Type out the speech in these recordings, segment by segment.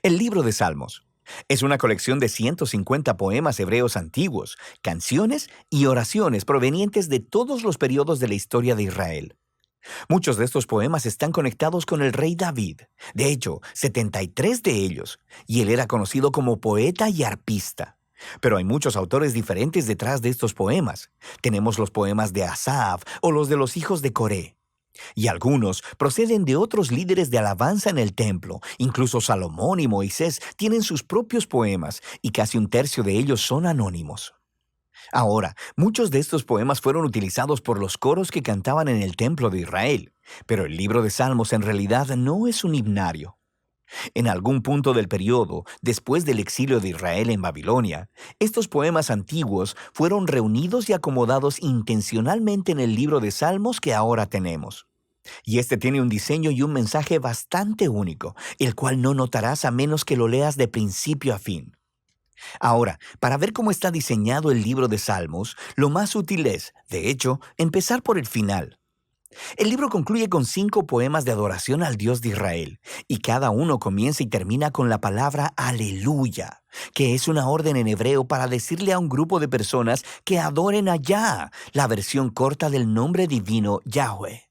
El libro de Salmos es una colección de 150 poemas hebreos antiguos, canciones y oraciones provenientes de todos los periodos de la historia de Israel. Muchos de estos poemas están conectados con el rey David, de hecho, 73 de ellos, y él era conocido como poeta y arpista. Pero hay muchos autores diferentes detrás de estos poemas. Tenemos los poemas de Asaf o los de los hijos de Coré. Y algunos proceden de otros líderes de alabanza en el templo. Incluso Salomón y Moisés tienen sus propios poemas, y casi un tercio de ellos son anónimos. Ahora, muchos de estos poemas fueron utilizados por los coros que cantaban en el templo de Israel, pero el libro de Salmos en realidad no es un himnario. En algún punto del periodo, después del exilio de Israel en Babilonia, estos poemas antiguos fueron reunidos y acomodados intencionalmente en el libro de Salmos que ahora tenemos. Y este tiene un diseño y un mensaje bastante único, el cual no notarás a menos que lo leas de principio a fin. Ahora, para ver cómo está diseñado el libro de Salmos, lo más útil es, de hecho, empezar por el final. El libro concluye con 5 poemas de adoración al Dios de Israel, y cada uno comienza y termina con la palabra aleluya, que es una orden en hebreo para decirle a un grupo de personas que adoren a Yah, la versión corta del nombre divino Yahweh.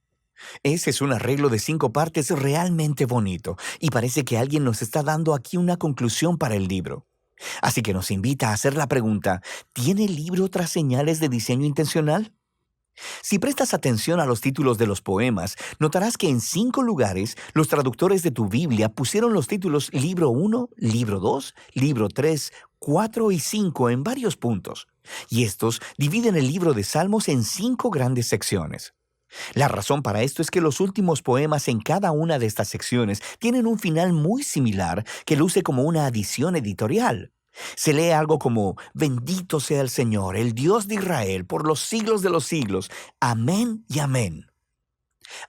Ese es un arreglo de 5 partes realmente bonito, y parece que alguien nos está dando aquí una conclusión para el libro. Así que nos invita a hacer la pregunta, ¿tiene el libro otras señales de diseño intencional? Si prestas atención a los títulos de los poemas, notarás que en 5 lugares los traductores de tu Biblia pusieron los títulos Libro 1, Libro 2, Libro 3, 4 y 5 en varios puntos. Y estos dividen el libro de Salmos en 5 grandes secciones. La razón para esto es que los últimos poemas en cada una de estas secciones tienen un final muy similar que luce como una adición editorial. Se lee algo como, bendito sea el Señor, el Dios de Israel, por los siglos de los siglos. Amén y amén.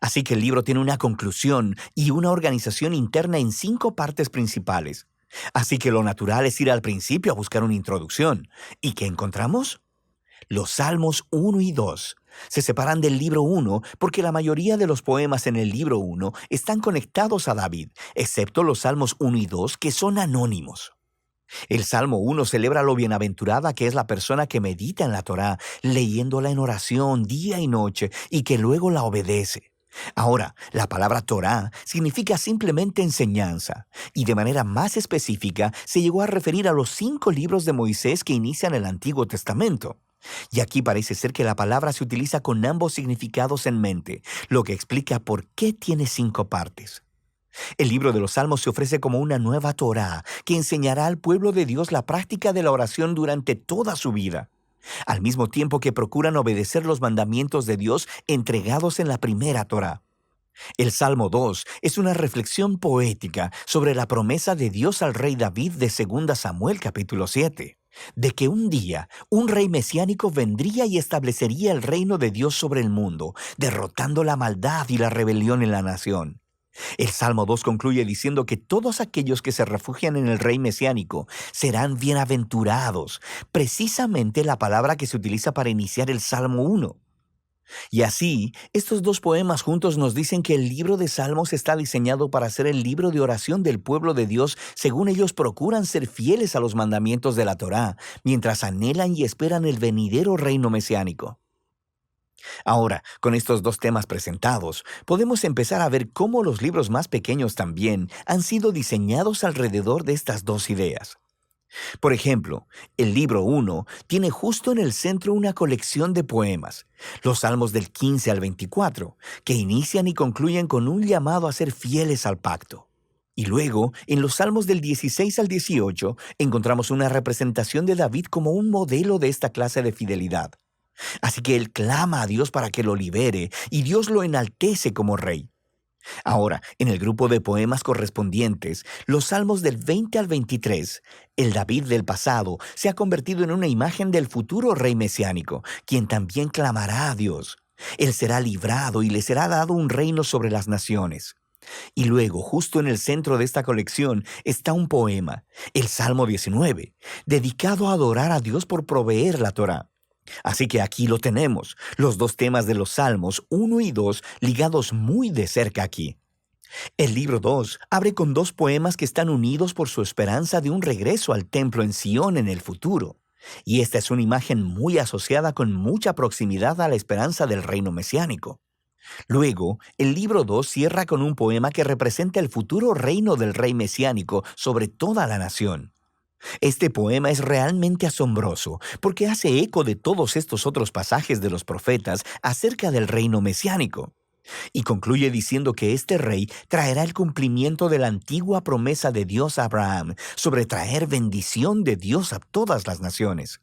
Así que el libro tiene una conclusión y una organización interna en 5 partes principales. Así que lo natural es ir al principio a buscar una introducción. ¿Y qué encontramos? Los Salmos 1 y 2 se separan del libro 1 porque la mayoría de los poemas en el libro 1 están conectados a David, excepto los Salmos 1 y 2 que son anónimos. El Salmo 1 celebra lo bienaventurada que es la persona que medita en la Torá, leyéndola en oración día y noche y que luego la obedece. Ahora, la palabra Torá significa simplemente enseñanza, y de manera más específica se llegó a referir a los 5 libros de Moisés que inician el Antiguo Testamento. Y aquí parece ser que la palabra se utiliza con ambos significados en mente, lo que explica por qué tiene 5 partes. El libro de los Salmos se ofrece como una nueva Torá que enseñará al pueblo de Dios la práctica de la oración durante toda su vida, al mismo tiempo que procuran obedecer los mandamientos de Dios entregados en la primera Torá. El Salmo 2 es una reflexión poética sobre la promesa de Dios al rey David de 2 Samuel capítulo 7, de que un día un rey mesiánico vendría y establecería el reino de Dios sobre el mundo, derrotando la maldad y la rebelión en la nación. El Salmo 2 concluye diciendo que todos aquellos que se refugian en el rey mesiánico serán bienaventurados, precisamente la palabra que se utiliza para iniciar el Salmo 1. Y así, estos 2 poemas juntos nos dicen que el libro de Salmos está diseñado para ser el libro de oración del pueblo de Dios según ellos procuran ser fieles a los mandamientos de la Torá, mientras anhelan y esperan el venidero reino mesiánico. Ahora, con estos 2 temas presentados, podemos empezar a ver cómo los libros más pequeños también han sido diseñados alrededor de estas 2 ideas. Por ejemplo, el libro 1 tiene justo en el centro una colección de poemas, los Salmos del 15 al 24, que inician y concluyen con un llamado a ser fieles al pacto. Y luego, en los Salmos del 16 al 18, encontramos una representación de David como un modelo de esta clase de fidelidad. Así que él clama a Dios para que lo libere y Dios lo enaltece como rey. Ahora, en el grupo de poemas correspondientes, los Salmos del 20 al 23, el David del pasado se ha convertido en una imagen del futuro rey mesiánico, quien también clamará a Dios. Él será librado y le será dado un reino sobre las naciones. Y luego, justo en el centro de esta colección, está un poema, el Salmo 19, dedicado a adorar a Dios por proveer la Torá. Así que aquí lo tenemos, los 2 temas de los Salmos 1 y 2 ligados muy de cerca aquí. El libro 2 abre con dos poemas que están unidos por su esperanza de un regreso al templo en Sion en el futuro. Y esta es una imagen muy asociada con mucha proximidad a la esperanza del reino mesiánico. Luego, el libro 2 cierra con un poema que representa el futuro reino del rey mesiánico sobre toda la nación. Este poema es realmente asombroso porque hace eco de todos estos otros pasajes de los profetas acerca del reino mesiánico. Y concluye diciendo que este rey traerá el cumplimiento de la antigua promesa de Dios a Abraham sobre traer bendición de Dios a todas las naciones.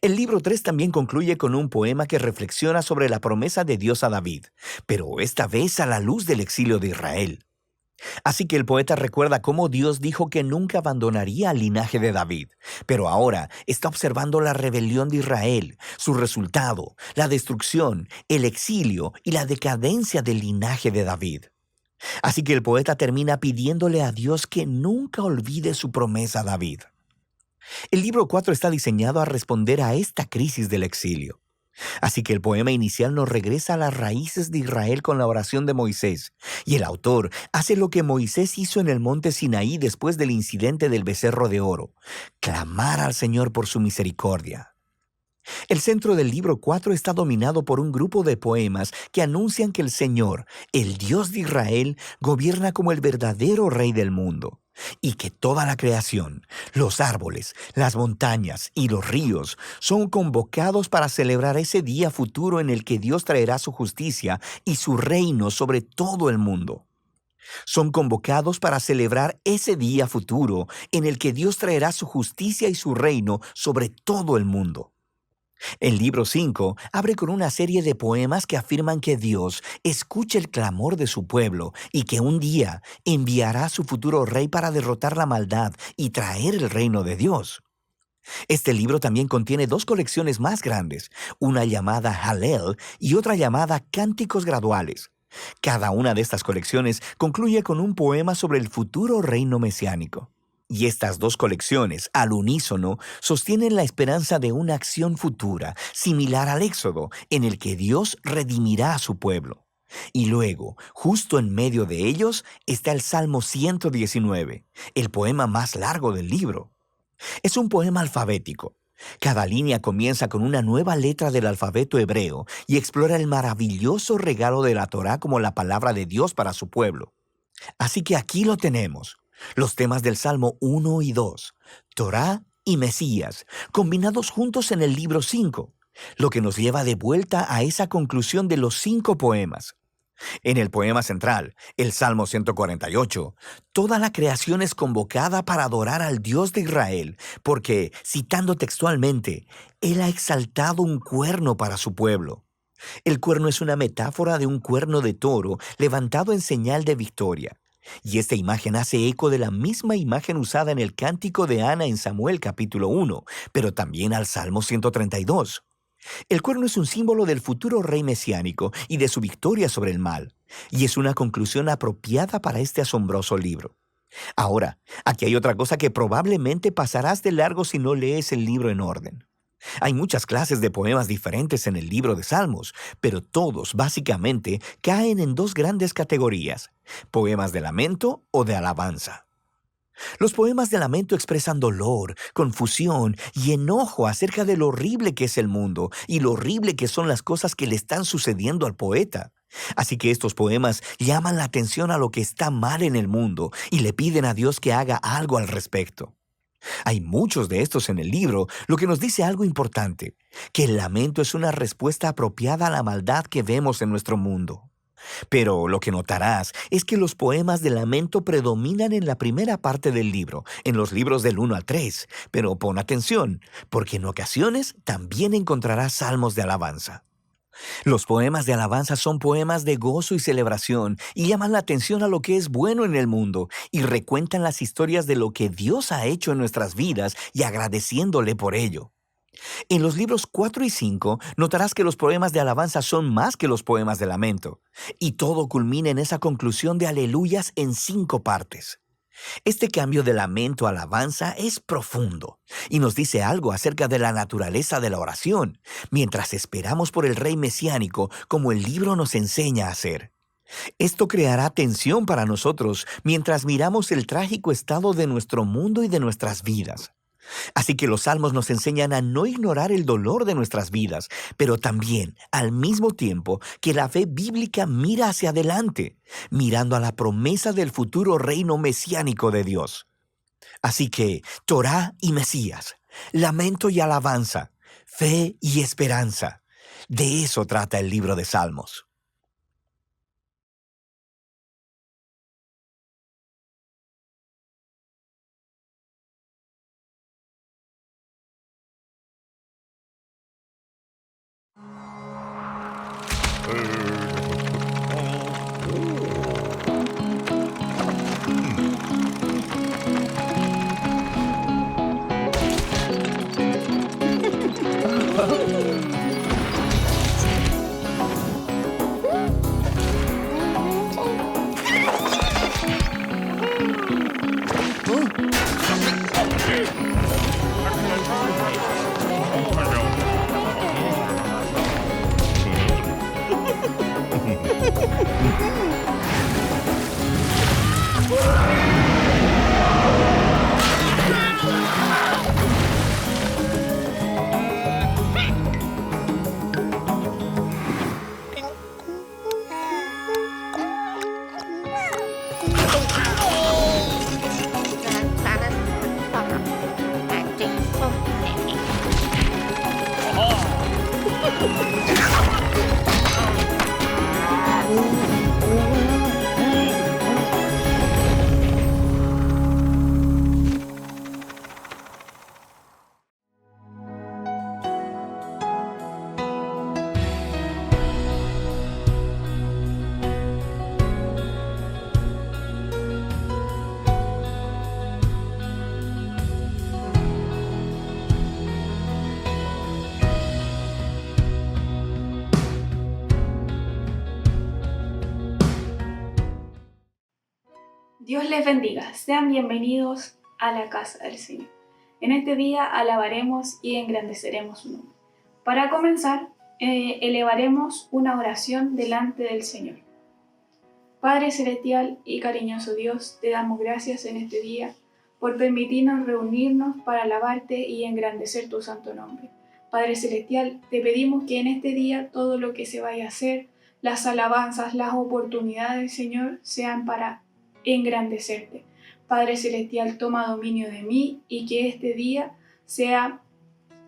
El libro 3 también concluye con un poema que reflexiona sobre la promesa de Dios a David, pero esta vez a la luz del exilio de Israel. Así que el poeta recuerda cómo Dios dijo que nunca abandonaría al linaje de David, pero ahora está observando la rebelión de Israel, su resultado, la destrucción, el exilio y la decadencia del linaje de David. Así que el poeta termina pidiéndole a Dios que nunca olvide su promesa a David. El libro 4 está diseñado a responder a esta crisis del exilio. Así que el poema inicial nos regresa a las raíces de Israel con la oración de Moisés, y el autor hace lo que Moisés hizo en el monte Sinaí después del incidente del becerro de oro, clamar al Señor por su misericordia. El centro del libro 4 está dominado por un grupo de poemas que anuncian que el Señor, el Dios de Israel, gobierna como el verdadero Rey del mundo, y que toda la creación, los árboles, las montañas y los ríos son convocados para celebrar ese día futuro en el que Dios traerá su justicia y su reino sobre todo el mundo. Son convocados para celebrar ese día futuro en el que Dios traerá su justicia y su reino sobre todo el mundo. El libro 5 abre con una serie de poemas que afirman que Dios escucha el clamor de su pueblo y que un día enviará a su futuro rey para derrotar la maldad y traer el reino de Dios. Este libro también contiene dos colecciones más grandes, una llamada Hallel y otra llamada Cánticos Graduales. Cada una de estas colecciones concluye con un poema sobre el futuro reino mesiánico. Y estas dos colecciones, al unísono, sostienen la esperanza de una acción futura, similar al Éxodo, en el que Dios redimirá a su pueblo. Y luego, justo en medio de ellos, está el Salmo 119, el poema más largo del libro. Es un poema alfabético. Cada línea comienza con una nueva letra del alfabeto hebreo y explora el maravilloso regalo de la Torá como la palabra de Dios para su pueblo. Así que aquí lo tenemos. Los temas del Salmo 1 y 2, Torá y Mesías, combinados juntos en el libro 5, lo que nos lleva de vuelta a esa conclusión de los 5 poemas. En el poema central, el Salmo 148, toda la creación es convocada para adorar al Dios de Israel, porque, citando textualmente, Él ha exaltado un cuerno para su pueblo. El cuerno es una metáfora de un cuerno de toro levantado en señal de victoria. Y esta imagen hace eco de la misma imagen usada en el cántico de Ana en Samuel capítulo 1, pero también al Salmo 132. El cuerno es un símbolo del futuro rey mesiánico y de su victoria sobre el mal, y es una conclusión apropiada para este asombroso libro. Ahora, aquí hay otra cosa que probablemente pasarás de largo si no lees el libro en orden. Hay muchas clases de poemas diferentes en el libro de Salmos, pero todos, básicamente, caen en dos grandes categorías: poemas de lamento o de alabanza. Los poemas de lamento expresan dolor, confusión y enojo acerca de lo horrible que es el mundo y lo horrible que son las cosas que le están sucediendo al poeta. Así que estos poemas llaman la atención a lo que está mal en el mundo y le piden a Dios que haga algo al respecto. Hay muchos de estos en el libro, lo que nos dice algo importante, que el lamento es una respuesta apropiada a la maldad que vemos en nuestro mundo. Pero lo que notarás es que los poemas de lamento predominan en la primera parte del libro, en los libros del 1 al 3, pero pon atención, porque en ocasiones también encontrarás salmos de alabanza. Los poemas de alabanza son poemas de gozo y celebración y llaman la atención a lo que es bueno en el mundo y recuentan las historias de lo que Dios ha hecho en nuestras vidas y agradeciéndole por ello. En los libros 4 y 5 notarás que los poemas de alabanza son más que los poemas de lamento, y todo culmina en esa conclusión de aleluyas en 5 partes. Este cambio de lamento a alabanza es profundo y nos dice algo acerca de la naturaleza de la oración, mientras esperamos por el rey mesiánico como el libro nos enseña a hacer. Esto creará tensión para nosotros mientras miramos el trágico estado de nuestro mundo y de nuestras vidas. Así que los salmos nos enseñan a no ignorar el dolor de nuestras vidas, pero también, al mismo tiempo, que la fe bíblica mira hacia adelante, mirando a la promesa del futuro reino mesiánico de Dios. Así que, Torá y Mesías, lamento y alabanza, fe y esperanza. De eso trata el libro de Salmos. Dios les bendiga, sean bienvenidos a la casa del Señor. En este día alabaremos y engrandeceremos su nombre. Para comenzar, elevaremos una oración delante del Señor. Padre celestial y cariñoso Dios, te damos gracias en este día por permitirnos reunirnos para alabarte y engrandecer tu santo nombre. Padre celestial, te pedimos que en este día todo lo que se vaya a hacer, las alabanzas, las oportunidades, Señor, sean para engrandecerte. Padre celestial, toma dominio de mí y que este día sea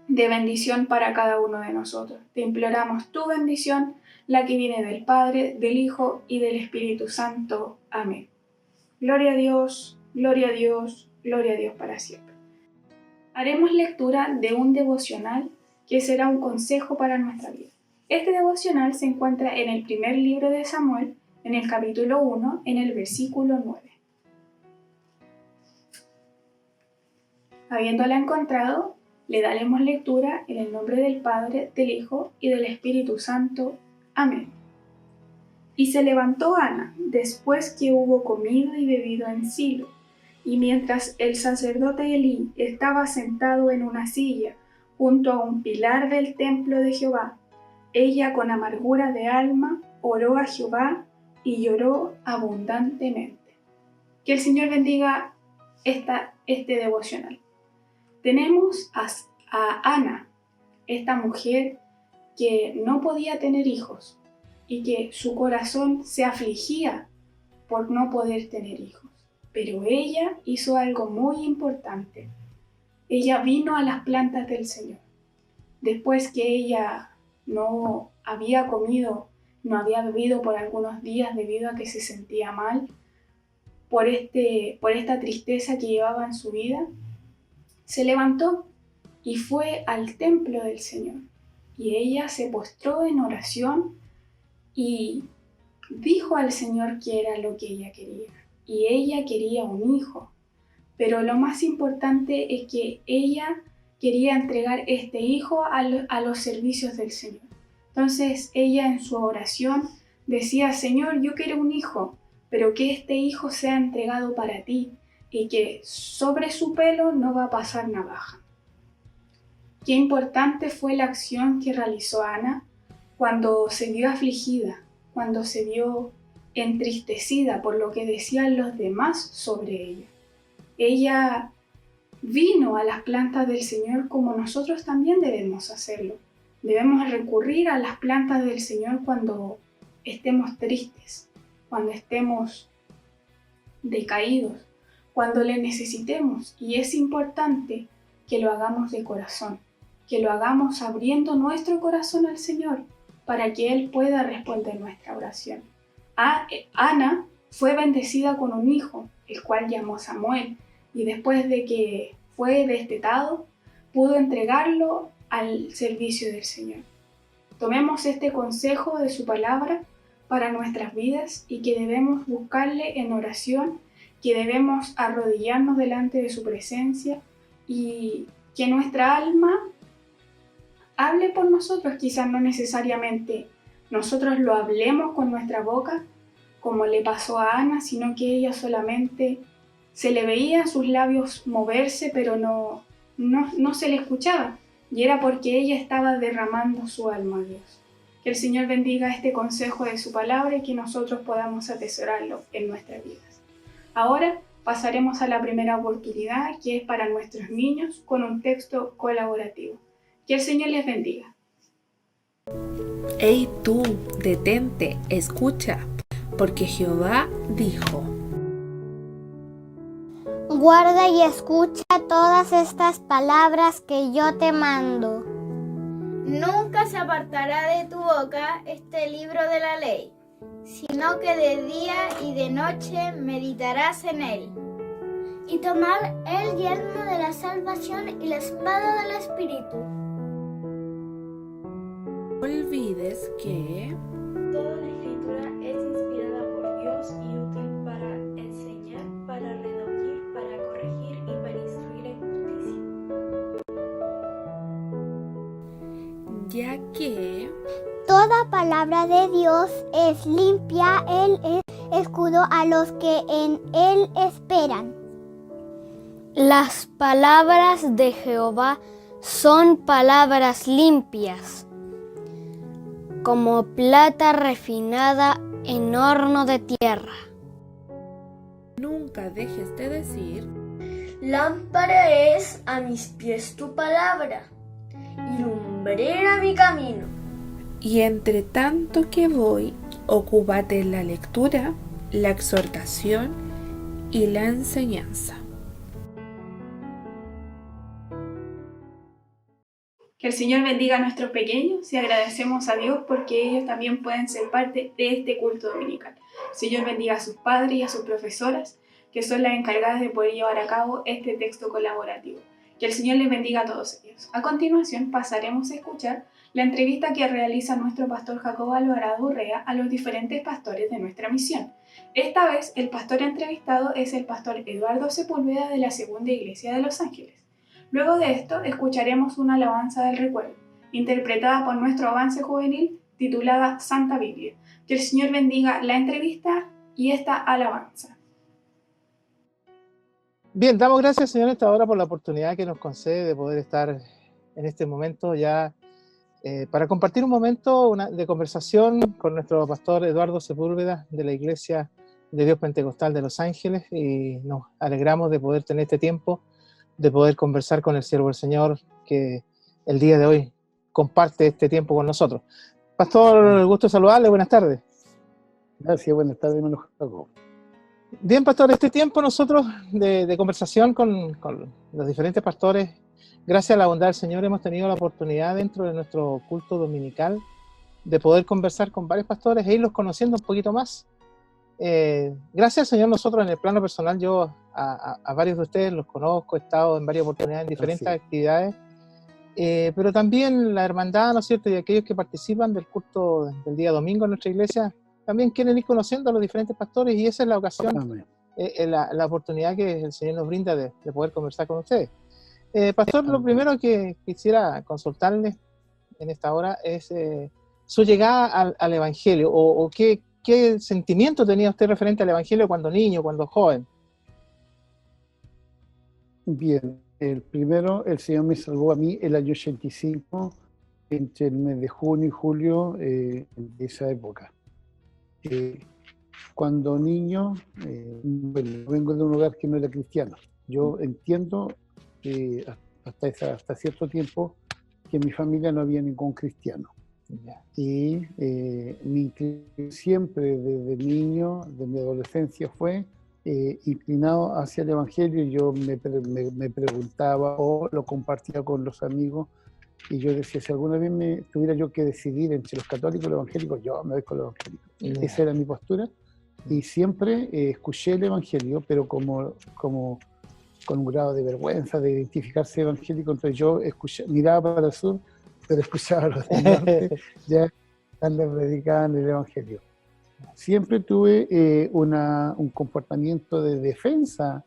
de bendición para cada uno de nosotros. Te imploramos tu bendición, la que viene del Padre, del Hijo y del Espíritu Santo. Amén. Gloria a Dios, gloria a Dios, gloria a Dios para siempre. Haremos lectura de un devocional que será un consejo para nuestra vida. Este devocional se encuentra en el primer libro de Samuel, en el capítulo 1, en el versículo 9. Habiéndola encontrado, le daremos lectura en el nombre del Padre, del Hijo y del Espíritu Santo. Amén. Y se levantó Ana, después que hubo comido y bebido en Silo, y mientras el sacerdote Elí estaba sentado en una silla, junto a un pilar del templo de Jehová, ella con amargura de alma oró a Jehová y lloró abundantemente. Que el Señor bendiga este devocional. Tenemos a Ana, esta mujer que no podía tener hijos y que su corazón se afligía por no poder tener hijos. Pero ella hizo algo muy importante. Ella vino a las plantas del Señor. Después que ella no había comido, no había bebido por algunos días debido a que se sentía mal, por esta tristeza que llevaba en su vida, se levantó y fue al templo del Señor. Y ella se postró en oración y dijo al Señor que era lo que ella quería. Y ella quería un hijo. Pero lo más importante es que ella quería entregar este hijo a los servicios del Señor. Entonces ella en su oración decía: Señor, yo quiero un hijo, pero que este hijo sea entregado para ti y que sobre su pelo no va a pasar navaja. Qué importante fue la acción que realizó Ana cuando se vio afligida, cuando se vio entristecida por lo que decían los demás sobre ella. Ella vino a las plantas del Señor como nosotros también debemos hacerlo. Debemos recurrir a las plantas del Señor cuando estemos tristes, cuando estemos decaídos, cuando le necesitemos. Y es importante que lo hagamos de corazón, que lo hagamos abriendo nuestro corazón al Señor para que Él pueda responder nuestra oración. Ana fue bendecida con un hijo, el cual llamó Samuel, y después de que fue destetado, pudo entregarlo al servicio del Señor. Tomemos este consejo de su palabra para nuestras vidas y que debemos buscarle en oración, que debemos arrodillarnos delante de su presencia y que nuestra alma hable por nosotros, quizás no necesariamente nosotros lo hablemos con nuestra boca, como le pasó a Ana, sino que ella solamente se le veía sus labios moverse, pero no se le escuchaba, y era porque ella estaba derramando su alma a Dios. Que el Señor bendiga este consejo de su palabra y que nosotros podamos atesorarlo en nuestras vidas. Ahora pasaremos a la primera oportunidad, que es para nuestros niños, con un texto colaborativo. Que el Señor les bendiga. Hey tú, detente, escucha, porque Jehová dijo: Guarda y escucha todas estas palabras que yo te mando. Nunca se apartará de tu boca este libro de la ley, sino que de día y de noche meditarás en él. Y tomar el yelmo de la salvación y la espada del Espíritu. No olvides que toda la Escritura es inspirada por Dios y útil para enseñar, para redarguir, para corregir y para instruir en justicia. ya que Toda palabra de Dios es limpia, Él es escudo a los que en Él esperan. Las palabras de Jehová son palabras limpias, como plata refinada en horno de tierra. nunca dejes de decir: Lámpara es a mis pies tu palabra, y lumbrera mi camino. y entre tanto que voy, ocúpate en la lectura, la exhortación y la enseñanza. Que el Señor bendiga a nuestros pequeños y agradecemos a Dios porque ellos también pueden ser parte de este culto dominical. El Señor bendiga a sus padres y a sus profesoras, que son las encargadas de poder llevar a cabo este texto colaborativo. Que el Señor les bendiga a todos ellos. A continuación pasaremos a escuchar la entrevista que realiza nuestro pastor Jacobo Alvarado Urrea a los diferentes pastores de nuestra misión. Esta vez el pastor entrevistado es el pastor Eduardo Sepúlveda de la Segunda Iglesia de Los Ángeles. Luego de esto, escucharemos una alabanza del recuerdo, interpretada por nuestro avance juvenil, titulada Santa Biblia. Que el Señor bendiga la entrevista y esta alabanza. Bien, damos gracias, Señor, esta hora por la oportunidad que nos concede de poder estar en este momento ya para compartir un momento de conversación con nuestro pastor Eduardo Sepúlveda de la Iglesia de Dios Pentecostal de Los Ángeles, y nos alegramos de poder tener este tiempo, de poder conversar con el siervo del Señor que el día de hoy comparte este tiempo con nosotros. Pastor, gusto saludarle, buenas tardes. Gracias, buenas tardes, hermano Jacobo. Bien, pastor, este tiempo nosotros de conversación con los diferentes pastores, gracias a la bondad del Señor, hemos tenido la oportunidad dentro de nuestro culto dominical de poder conversar con varios pastores e irlos conociendo un poquito más. Gracias al Señor, nosotros en el plano personal, yo a varios de ustedes los conozco, he estado en varias oportunidades en diferentes actividades, pero también la hermandad, ¿no es cierto?, y aquellos que participan del culto del día domingo en nuestra iglesia, también quieren ir conociendo a los diferentes pastores, y esa es la ocasión, la oportunidad que el Señor nos brinda de poder conversar con ustedes. Pastor, lo primero que quisiera consultarle en esta hora es su llegada al Evangelio, o ¿qué sentimiento tenía usted referente al Evangelio cuando niño, cuando joven? Bien, el primero, el Señor me salvó a mí el año 85, entre el mes de junio y julio de esa época. cuando niño, bueno, vengo de un lugar que no era cristiano. Yo entiendo hasta cierto tiempo que en mi familia no había ningún cristiano. Y mi inclinación siempre desde niño, de mi adolescencia, fue inclinado hacia el Evangelio. Yo me preguntaba o lo compartía con los amigos y yo decía, si alguna vez tuviera yo que decidir entre los católicos y los evangélicos, yo me voy con los evangélicos. Esa era mi postura y siempre escuché el Evangelio, pero como con un grado de vergüenza de identificarse evangélico. Entonces yo miraba para el sur, pero escuchaba a los del norte ya cuando predicaban el Evangelio. Siempre tuve un comportamiento de defensa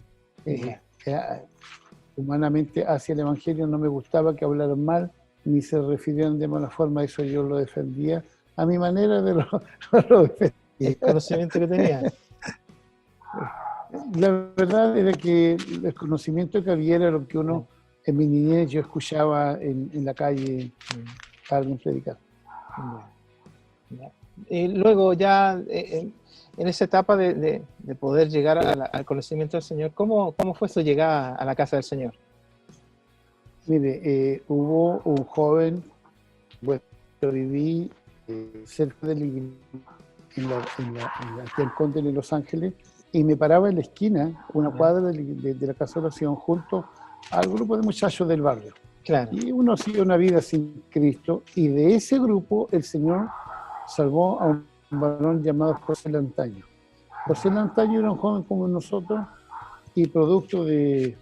humanamente hacia el Evangelio. No me gustaba que hablaran mal ni se refirieran de mala forma. Eso yo lo defendía a mi manera, de lo defendía. El conocimiento que tenía. La verdad era que el conocimiento que había era lo que uno en mi niñez yo escuchaba en la calle a alguien predicar. Luego ya en esa etapa de poder llegar al conocimiento del Señor, ¿cómo fue su llegada a la casa del Señor? Mire, hubo un joven, bueno, yo viví cerca de la iglesia, aquí en Conde de Los Ángeles, y me paraba en la esquina, una cuadra de la casa de oración, junto al grupo de muchachos del barrio. Claro. Y uno hacía una vida sin Cristo, y de ese grupo el Señor salvó a un varón llamado José Lantaño. José Lantaño era un joven como nosotros, y producto de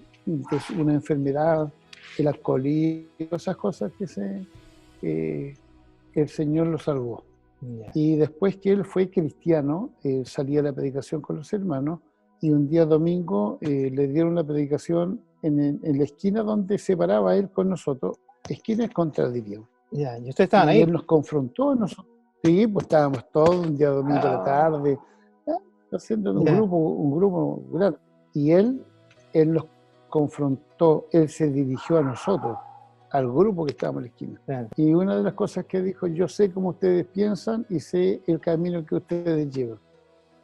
una enfermedad, el alcoholismo, esas cosas que el Señor lo salvó. Y después que él fue cristiano, salía a la predicación con los hermanos, y un día domingo le dieron la predicación en la esquina donde se paraba él con nosotros, esquina contra diríamos. ¿Y ustedes estaban ahí? Y él nos confrontó, nosotros. Sí, pues estábamos todos un día domingo a la tarde, haciendo un grupo grande. Y él nos confrontó, él se dirigió a nosotros, al grupo que estábamos en la esquina. Claro. Y una de las cosas que dijo, yo sé cómo ustedes piensan y sé el camino que ustedes llevan,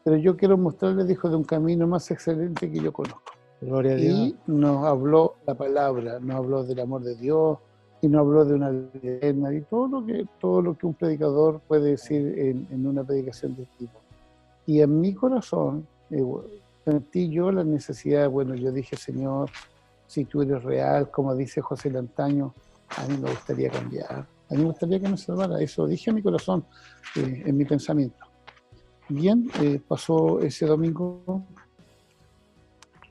pero yo quiero mostrarles, dijo, de un camino más excelente que yo conozco. Gloria a Dios. Y nos habló la palabra, nos habló del amor de Dios y nos habló de una vida eterna y todo lo que un predicador puede decir en una predicación de este tipo. Y en mi corazón sentí yo la necesidad, bueno, yo dije, Señor, si tú eres real, como dice José Lantaño, a mí me gustaría cambiar, a mí me gustaría que me salvara. Eso dije en mi corazón, en mi pensamiento. Bien, pasó ese domingo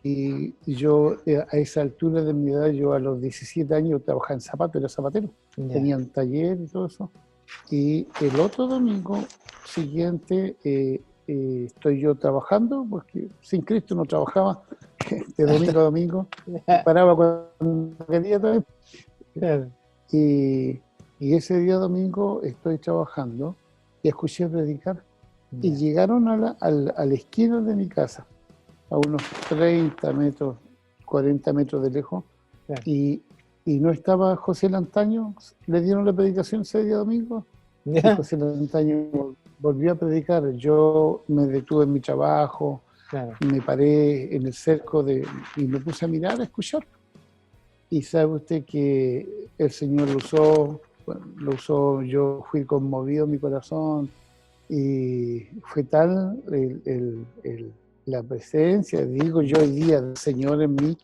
y yo a esa altura de mi edad, yo a los 17 años trabajaba en zapatos, era zapatero, tenía un taller y todo eso. Y el otro domingo siguiente estoy yo trabajando, porque sin Cristo no trabajaba, de domingo a domingo, paraba cuando quería también. Claro. Y ese día domingo estoy trabajando y escuché predicar. Y llegaron a la esquina de mi casa, a unos 30 metros, 40 metros de lejos, y no estaba José Lantaño. Le dieron la predicación ese día domingo, y José Lantaño volvió a predicar. Yo me detuve en mi trabajo, me paré en el cerco y me puse a mirar, a escuchar. Y sabe usted que el Señor lo usó, yo fui conmovido en mi corazón, y fue tal la presencia, digo yo, hoy día del Señor en mí,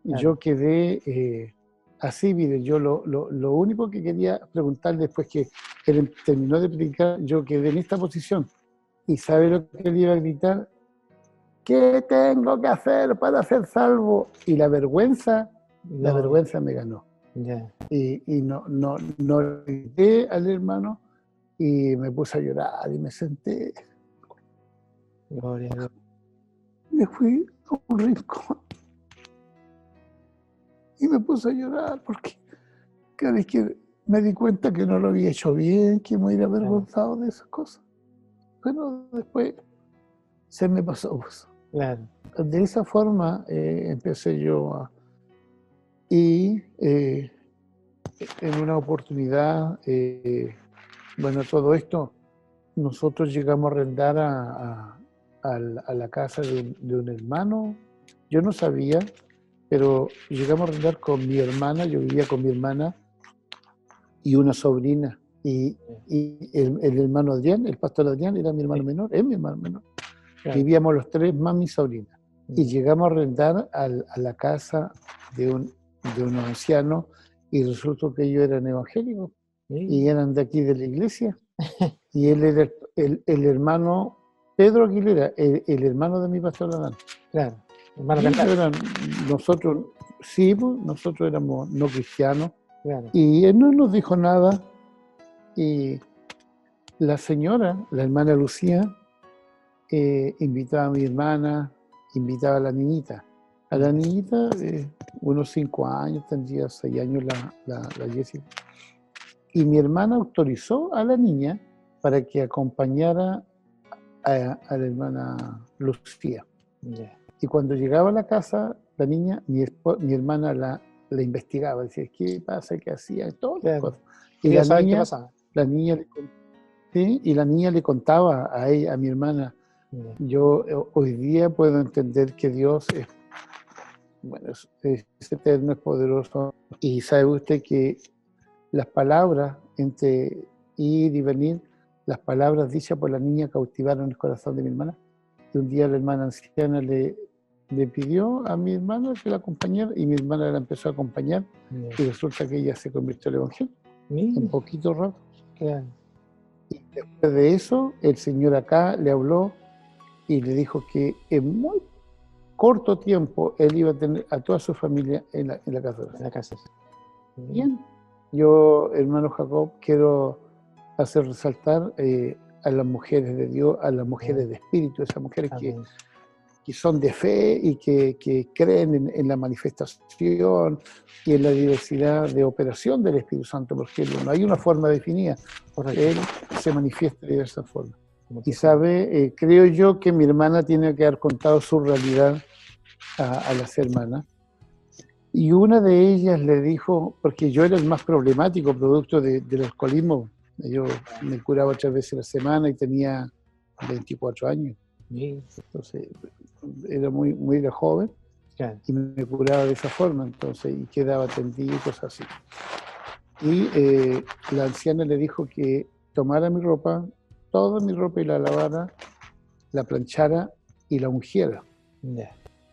yo quedé así. Mire, yo lo único que quería preguntarle después que él terminó de predicar, yo quedé en esta posición, y ¿sabe lo que él iba a gritar? ¿Qué tengo que hacer para ser salvo? Y la vergüenza me ganó. Y no grité al hermano, y me puse a llorar y me senté. Gloria a Dios. Me fui a un rincón y me puse a llorar porque cada vez que me di cuenta que no lo había hecho bien, que me hubiera avergonzado de esas cosas. Pero después se me pasó. Pues. Claro. De esa forma empecé yo y en una oportunidad, bueno, todo esto, nosotros llegamos a arrendar a la casa de un hermano. Yo no sabía, pero llegamos a arrendar con mi hermana, yo vivía con mi hermana y una sobrina. Y el hermano Adrián, el pastor Adrián, era mi hermano menor, es mi hermano menor. Claro. Vivíamos los tres más mi sobrina. Y llegamos a arrendar a la casa de unos ancianos y resultó que ellos eran evangélicos y eran de aquí de la iglesia. Y él era el hermano Pedro Aguilera, el hermano de mi pastor Adán. Claro, hermano Y ellos Carlos. nosotros, sí, pues, nosotros éramos no cristianos. Claro. Y él no nos dijo nada. Y la señora, la hermana Lucía, invitaba a mi hermana, invitaba a la niñita. A la niñita, unos 5 años, tendría 6 años la Jessica. Y mi hermana autorizó a la niña para que acompañara a la hermana Lucía. Yeah. Y cuando llegaba a la casa, la niña, mi hermana la investigaba, decía, ¿qué pasa? ¿Qué hacía? Todas las cosas. Y Quería saber qué pasaba. la niña le contaba a ella, a mi hermana. Yeah. Yo hoy día puedo entender que Dios es eterno, es poderoso. Y sabe usted que las palabras, entre ir y venir, las palabras dichas por la niña cautivaron el corazón de mi hermana. Y un día la hermana anciana le pidió a mi hermana que la acompañara y mi hermana la empezó a acompañar. Yeah. Y resulta que ella se convirtió al evangelio en poquito rato. Claro. Y después de eso, el Señor acá le habló y le dijo que en muy corto tiempo él iba a tener a toda su familia en la casa. En la casa. Bien. Yo, hermano Jacob, quiero hacer resaltar a las mujeres de Dios, a las mujeres de espíritu, esas mujeres que son de fe y que creen en la manifestación y en la diversidad de operación del Espíritu Santo, porque no hay una forma definida, porque Él se manifiesta de diversas formas. Y sabe, creo yo que mi hermana tiene que haber contado su realidad a las hermanas. Y una de ellas le dijo, porque yo era el más problemático producto del alcoholismo, yo me curaba 3 veces a la semana y tenía 24 años. Entonces era muy de joven, claro, y me curaba de esa forma, entonces, y quedaba tendido y cosas así. Y la anciana le dijo que tomara mi ropa, toda mi ropa, y la lavara, la planchara y la ungiera. Yeah.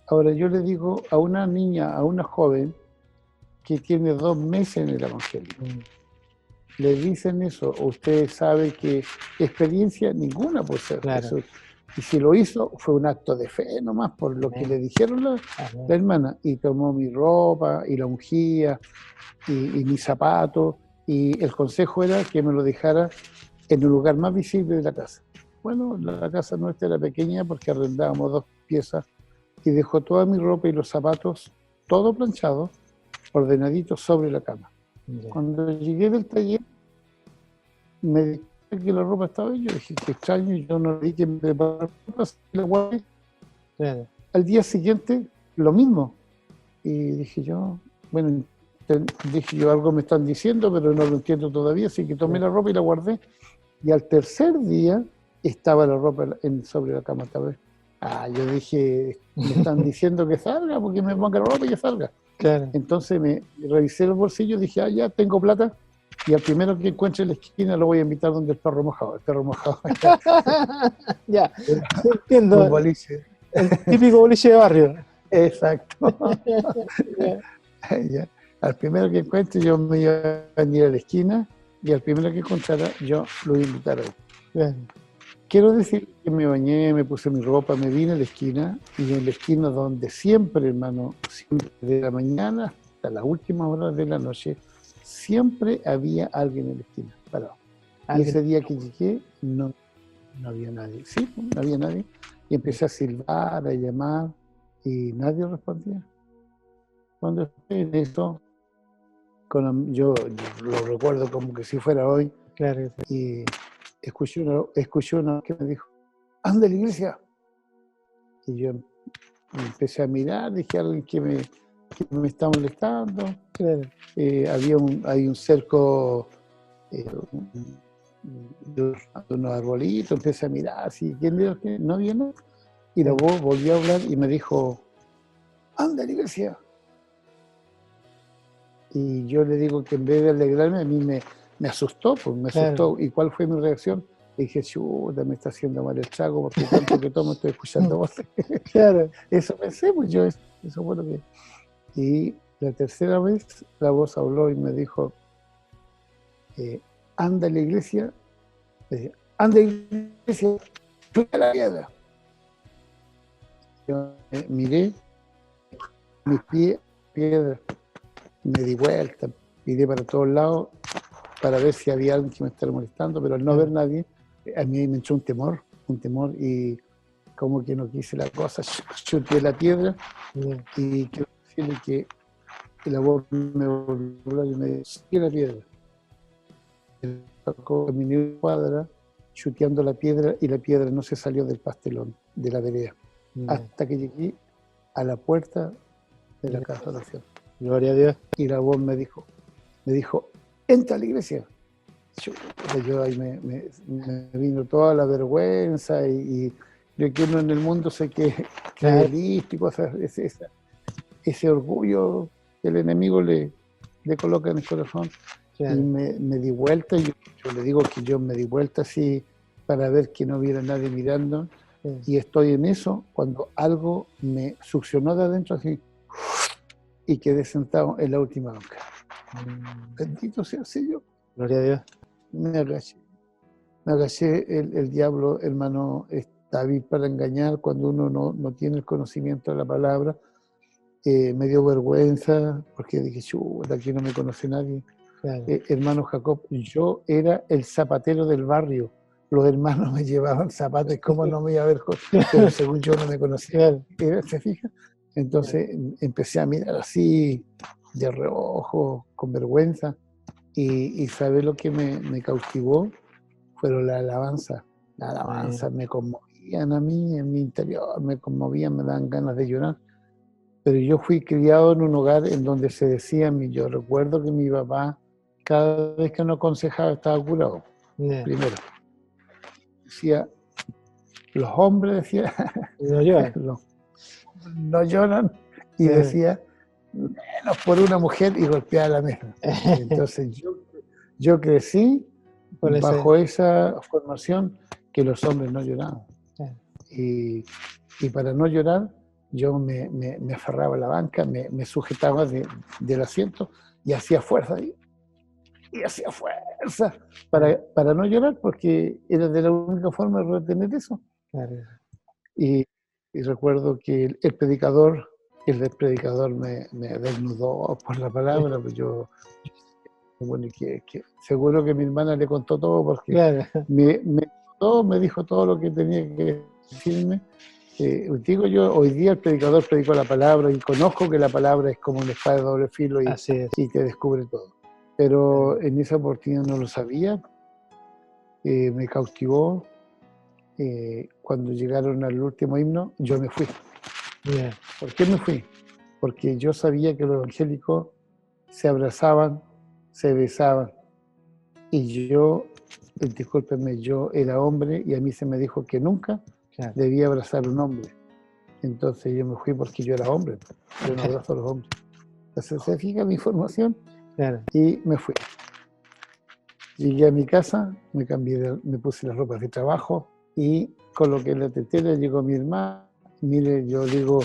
Ahora yo le digo a una niña, a una joven que tiene 2 meses en el Evangelio, le dicen eso, usted sabe que experiencia ninguna puede ser. Claro. Eso. Y si lo hizo, fue un acto de fe nomás, por lo que le dijeron la hermana. Y tomó mi ropa, y la ungía, y mis zapatos, y el consejo era que me lo dejara en el lugar más visible de la casa. Bueno, la casa nuestra era pequeña porque arrendábamos 2 piezas, y dejó toda mi ropa y los zapatos, todo planchado, ordenadito sobre la cama. Cuando llegué del taller, me di cuenta que la ropa estaba ahí. Yo dije, qué extraño, yo no vi que me preparara ropa, la guardé. Claro. Al día siguiente, lo mismo. Y dije yo, bueno, algo me están diciendo, pero no lo entiendo todavía, así que tomé la ropa y la guardé. Y al tercer día, estaba la ropa sobre la cama otra vez. Yo dije, me están diciendo que salga, porque me ponga la ropa y que salga. Claro. Entonces me revisé los bolsillos, dije, ya tengo plata, y al primero que encuentre en la esquina lo voy a invitar donde el perro mojado. El perro mojado. Ya, entiendo. Un boliche. El típico boliche de barrio. Exacto. Ya. Al primero que encuentre yo me iba a venir a la esquina, y al primero que encontrara yo lo iba a invitar a él. Claro. Quiero decir que me bañé, me puse mi ropa, me vine a la esquina, y en la esquina donde siempre, hermano, siempre de la mañana hasta las últimas horas de la noche, siempre había alguien en la esquina, parado. Y ese día que llegué, no había nadie. Sí, no había nadie. Y empecé a silbar, a llamar, y nadie respondía. Cuando estoy en eso, yo lo recuerdo como que si fuera hoy, claro, y escuché una que me dijo, anda a la iglesia. Y yo empecé a mirar, dije a alguien que me está molestando. Claro. Hay un cerco de unos arbolitos, empecé a mirar, ¿quién era? No había nada. Y la voz volvió a hablar y me dijo, anda a la iglesia. Y yo le digo que en vez de alegrarme, a mí me asustó, pues me asustó. ¿Y cuál fue mi reacción? Le dije, chuta, me está haciendo mal el trago porque tanto que tomo estoy escuchando voces. Claro, eso pensé, pues yo, eso fue lo que... Y la tercera vez la voz habló y me dijo, anda a la iglesia, anda a la iglesia, chuta la piedra. Yo miré mis pies, piedra, me di vuelta, miré para todos lados para ver si había alguien que me estaba molestando, pero al no ver nadie, a mí me entró un temor y como que no quise la cosa, chuté la piedra y quiero decirle que la voz me volvió y me dijo, sigue la piedra. Caminé una cuadra chuteando la piedra y la piedra no se salió del pastelón de la vereda hasta que llegué a la puerta de la casa de oración. Gloria a Dios. Y la voz me dijo, entra a la iglesia. Yo ahí me vino toda la vergüenza y yo que uno en el mundo sé que es listo y cosas, ese orgullo que el enemigo le coloca en el corazón. Claro. Y me di vuelta, y yo le digo que yo me di vuelta así para ver que no hubiera nadie mirando, y estoy en eso cuando algo me succionó de adentro así y quedé sentado en la última banca. Bendito sea el Señor. Gloria a Dios. Me agaché, el diablo, hermano, está hábil para engañar cuando uno no tiene el conocimiento de la palabra. Me dio vergüenza porque dije, chuta, aquí no me conoce nadie. Claro. Hermano Jacob, yo era el zapatero del barrio. Los hermanos me llevaban zapatos, ¿cómo no me iba a ver? Pero según yo no me conocía. ¿Se fija? Entonces empecé a mirar así, de reojo, con vergüenza. Y ¿sabe lo que me cautivó? Fueron la alabanza. La alabanza me conmovían a mí, en mi interior, me conmovían, me dan ganas de llorar. Pero yo fui criado en un hogar en donde se decía, yo recuerdo que mi papá, cada vez que nos aconsejaba, estaba curado. Primero. Decía, los hombres, decía, no lloran. No lloran. Y decía, menos por una mujer, y golpeaba la mesa. Entonces yo crecí bajo esa formación que los hombres no lloraban. Y para no llorar, yo me aferraba a la banca, me sujetaba del asiento y hacía fuerza. Y hacía fuerza para no llorar, porque era de la única forma de retener eso. Claro. Y recuerdo que el predicador me desnudó por la palabra, pues yo bueno, que seguro que mi hermana le contó todo, porque claro. me dijo todo lo que tenía que decirme. Digo yo, hoy día el predicador predicó la palabra y conozco que la palabra es como una espada de doble filo y te descubre todo. Pero en esa oportunidad no lo sabía. Me cautivó. Cuando llegaron al último himno, yo me fui. ¿Por qué me fui? Porque yo sabía que los evangélicos se abrazaban, se besaban. Y yo, discúlpenme, yo era hombre y a mí se me dijo que nunca debía abrazar a un hombre. Entonces yo me fui porque yo era hombre. Yo no abrazo a los hombres. Entonces se fija mi información y me fui. Llegué a mi casa, me cambié, me puse las ropas de trabajo y coloqué la tetera, llegó mi hermana. Mire, yo digo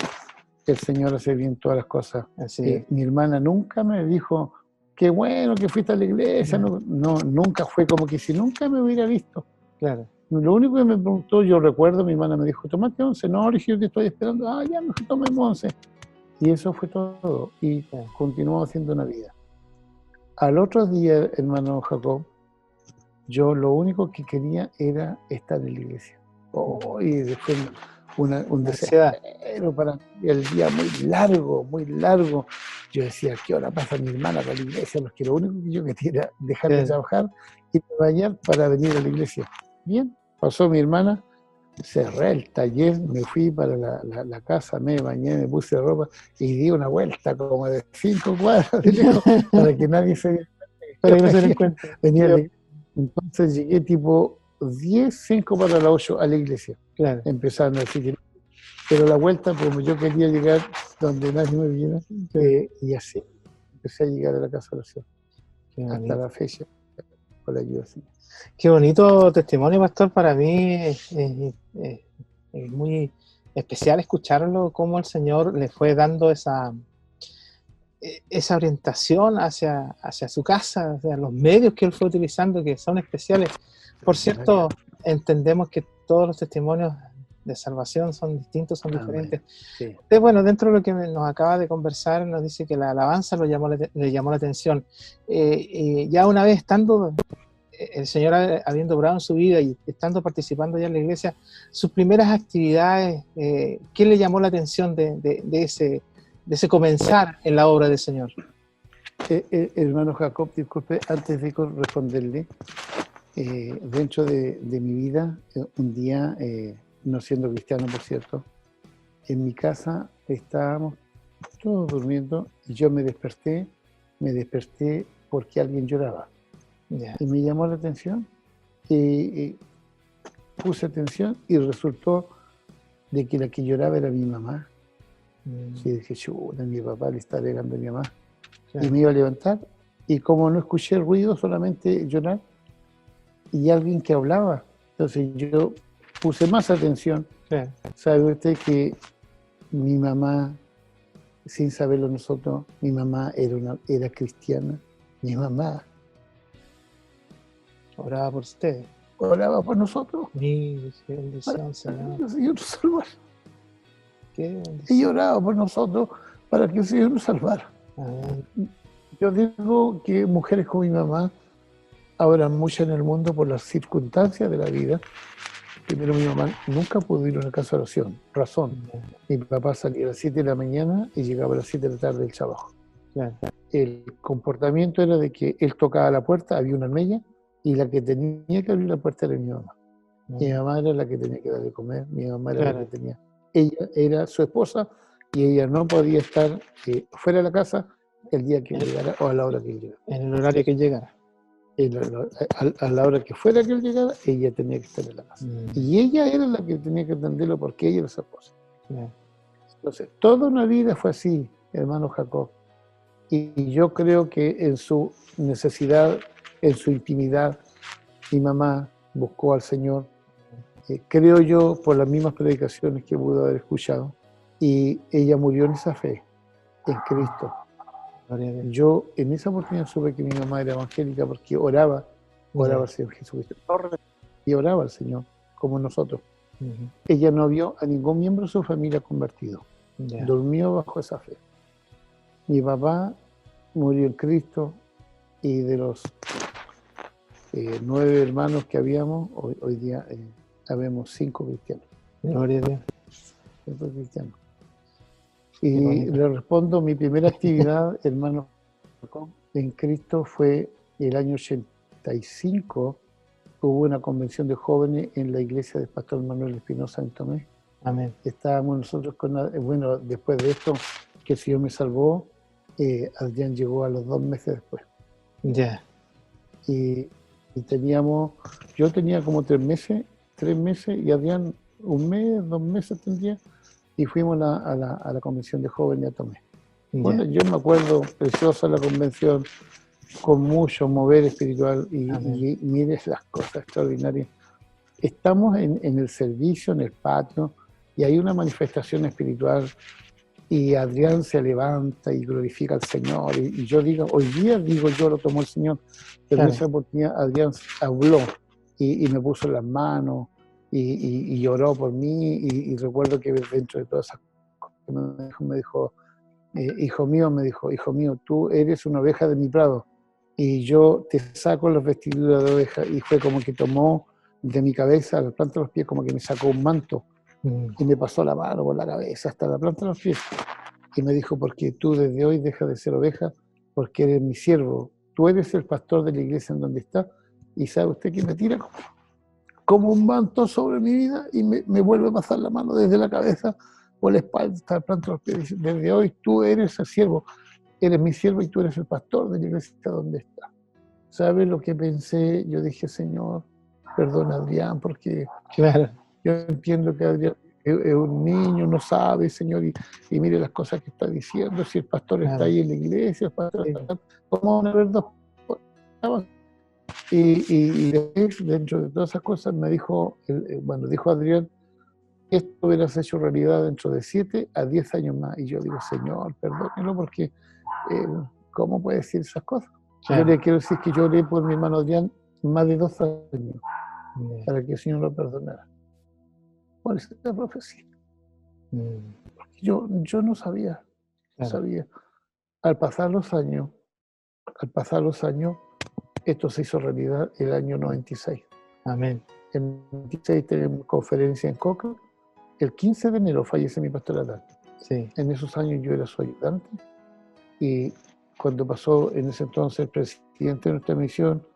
que el Señor hace bien todas las cosas. Mi hermana nunca me dijo, qué bueno que fuiste a la iglesia. No, nunca fue como que si nunca me hubiera visto. Claro. Lo único que me preguntó, yo recuerdo, mi hermana me dijo, ¿tomaste 11? No, yo te estoy esperando. Ya me tomemos 11. Y eso fue todo. Y continuó haciendo una vida. Al otro día, hermano Jacob, yo lo único que quería era estar en la iglesia. Y después un deseo para mí, el día muy largo, muy largo. Yo decía, ¿qué hora pasa mi hermana para la iglesia? Porque lo único que yo quería era dejar de trabajar y de bañar para venir a la iglesia. Bien, pasó mi hermana, cerré el taller, me fui para la casa, me bañé, me puse ropa y di una vuelta como de 5 cuadras de lejos para que nadie se diera cuenta. Entonces llegué tipo 10, 5 para las 8 a la iglesia. Claro. Empezaron a decir Pero la vuelta, como yo quería llegar donde nadie me viera, y así empecé a llegar a la casa de oración. Hasta la fecha, con la ayuda así. Qué bonito testimonio, pastor. Para mí es muy especial escucharlo, cómo el Señor le fue dando esa orientación hacia su casa, hacia los medios que Él fue utilizando, que son especiales. Por cierto, entendemos que todos los testimonios de salvación son distintos, son diferentes. Sí. Entonces, bueno, dentro de lo que nos acaba de conversar, nos dice que la alabanza le llamó la atención. Ya una vez estando el Señor habiendo obrado en su vida y estando participando ya en la iglesia, sus primeras actividades, ¿qué le llamó la atención de ese comenzar en la obra del Señor? Hermano Jacob, disculpe, antes de responderle, dentro de mi vida, un día, no siendo cristiano por cierto, en mi casa estábamos todos durmiendo y yo me desperté porque alguien lloraba. Yeah. Y me llamó la atención, puse atención y resultó de que la que lloraba era mi mamá. Y dije, chuta, mi papá le está alegando a mi mamá. Yeah. Y me iba a levantar y como no escuché el ruido, solamente llorar y alguien que hablaba. Entonces yo puse más atención. Yeah. ¿Sabe usted que mi mamá, sin saberlo nosotros, mi mamá era cristiana? Mi mamá oraba por usted. Oraba por nosotros. Mi bendición, Señor. Que el Señor nos salvara. Qué bendición. Ella oraba por nosotros para que el Señor nos salvara. Amén. Yo digo que mujeres como mi mamá habrá muchas en el mundo por las circunstancias de la vida. Primero, mi mamá nunca pudo ir a una casa de oración. Razón. Mi papá salía a las 7 de la mañana y llegaba a las 7 de la tarde del trabajo. Claro. El comportamiento era de que él tocaba la puerta, había una almeja, y la que tenía que abrir la puerta era mi mamá. Mi mamá era la que tenía que darle de comer, mi mamá era la que tenía. Ella era su esposa y ella no podía estar fuera de la casa el día que llegara o a la hora que él llegara. En el horario que llegara. A la hora que fuera que él llegara, ella tenía que estar en la casa. Y ella era la que tenía que atenderlo porque ella era su esposa. Entonces, toda una vida fue así, hermano Jacob. Y yo creo que en su necesidad, en su intimidad, mi mamá buscó al Señor, creo yo, por las mismas predicaciones que pudo haber escuchado, y ella murió en esa fe, en Cristo. Yo en esa oportunidad supe que mi mamá era evangélica porque oraba al Señor Jesucristo, y oraba al Señor, como nosotros. Ella no vio a ningún miembro de su familia convertido, durmió bajo esa fe. Mi papá murió en Cristo, y de los 9 hermanos que habíamos, hoy día habemos 5 cristianos. Gloria a Dios. 5 cristianos. Y le respondo, mi primera actividad, hermano, en Cristo fue el año 85, hubo una convención de jóvenes en la iglesia del pastor Manuel Espinosa en Tomé. Amén. Estábamos nosotros bueno, después de esto, que el Señor me salvó, Adrián llegó a los 2 meses después. Ya. Y yo tenía como 3 meses y Adrián 1 mes, 2 meses tendría, y fuimos a la convención de jóvenes a Tomé. Bueno, yo me acuerdo, preciosa la convención, con mucho mover espiritual y mires las cosas extraordinarias. Estamos en el servicio, en el patio, y hay una manifestación espiritual y Adrián se levanta y glorifica al Señor, y yo digo, hoy día digo yo lo tomó el Señor, pero en esa oportunidad Adrián habló y me puso en las manos y lloró por mí, y recuerdo que dentro de todas esas cosas me dijo, hijo mío, tú eres una oveja de mi prado y yo te saco las vestiduras de oveja, y fue como que tomó de mi cabeza a la planta de los pies, como que me sacó un manto y me pasó la mano por la cabeza hasta la planta de los pies y me dijo, porque tú desde hoy dejas de ser oveja, porque eres mi siervo, tú eres el pastor de la iglesia en donde está, y sabe usted que me tira como un manto sobre mi vida y me vuelve a pasar la mano desde la cabeza por la espalda hasta la planta de los pies. Desde hoy tú eres el siervo, eres mi siervo y tú eres el pastor de la iglesia donde está. ¿Sabes lo que pensé? Yo dije, Señor, perdona a Adrián, porque yo entiendo que Adrián es un niño, no sabe, Señor, y mire las cosas que está diciendo, si el pastor está ahí en la iglesia, el pastor está, ¿cómo van a haber dos? Y después, dentro de todas esas cosas, me dijo, dijo Adrián, esto hubieras hecho realidad dentro de 7 a 10 años más. Y yo digo, Señor, perdónelo, porque ¿cómo puede decir esas cosas? Yo le quiero decir que yo oré por mi hermano Adrián más de 2 años para que el Señor lo perdonara. ¿Cuál es la profecía? Yo no sabía, no sabía. Al pasar los años, esto se hizo realidad el año 96. Amén. En 96 tenemos conferencia en Coca. El 15 de enero fallece mi pastor Adán. Sí. En esos años yo era su ayudante. Y cuando pasó en ese entonces el presidente de nuestra misión,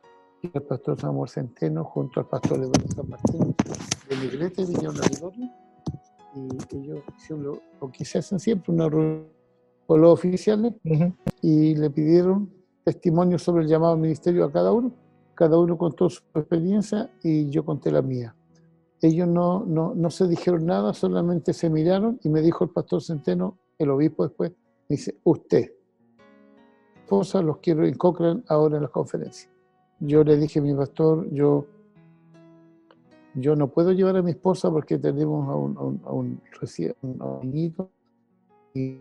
y el pastor Samuel Centeno, junto al pastor Eduardo San Martín, de la iglesia vinieron a Gregorio, y ellos hicieron lo que se hacen siempre, una reunión con los oficiales, y le pidieron testimonios sobre el llamado al ministerio a cada uno contó su experiencia y yo conté la mía. Ellos no se dijeron nada, solamente se miraron y me dijo el pastor Centeno, el obispo después, me dice, usted, esposa, los quiero en Cochrane ahora en las conferencias. Yo le dije a mi pastor, yo no puedo llevar a mi esposa porque tenemos a un niñito y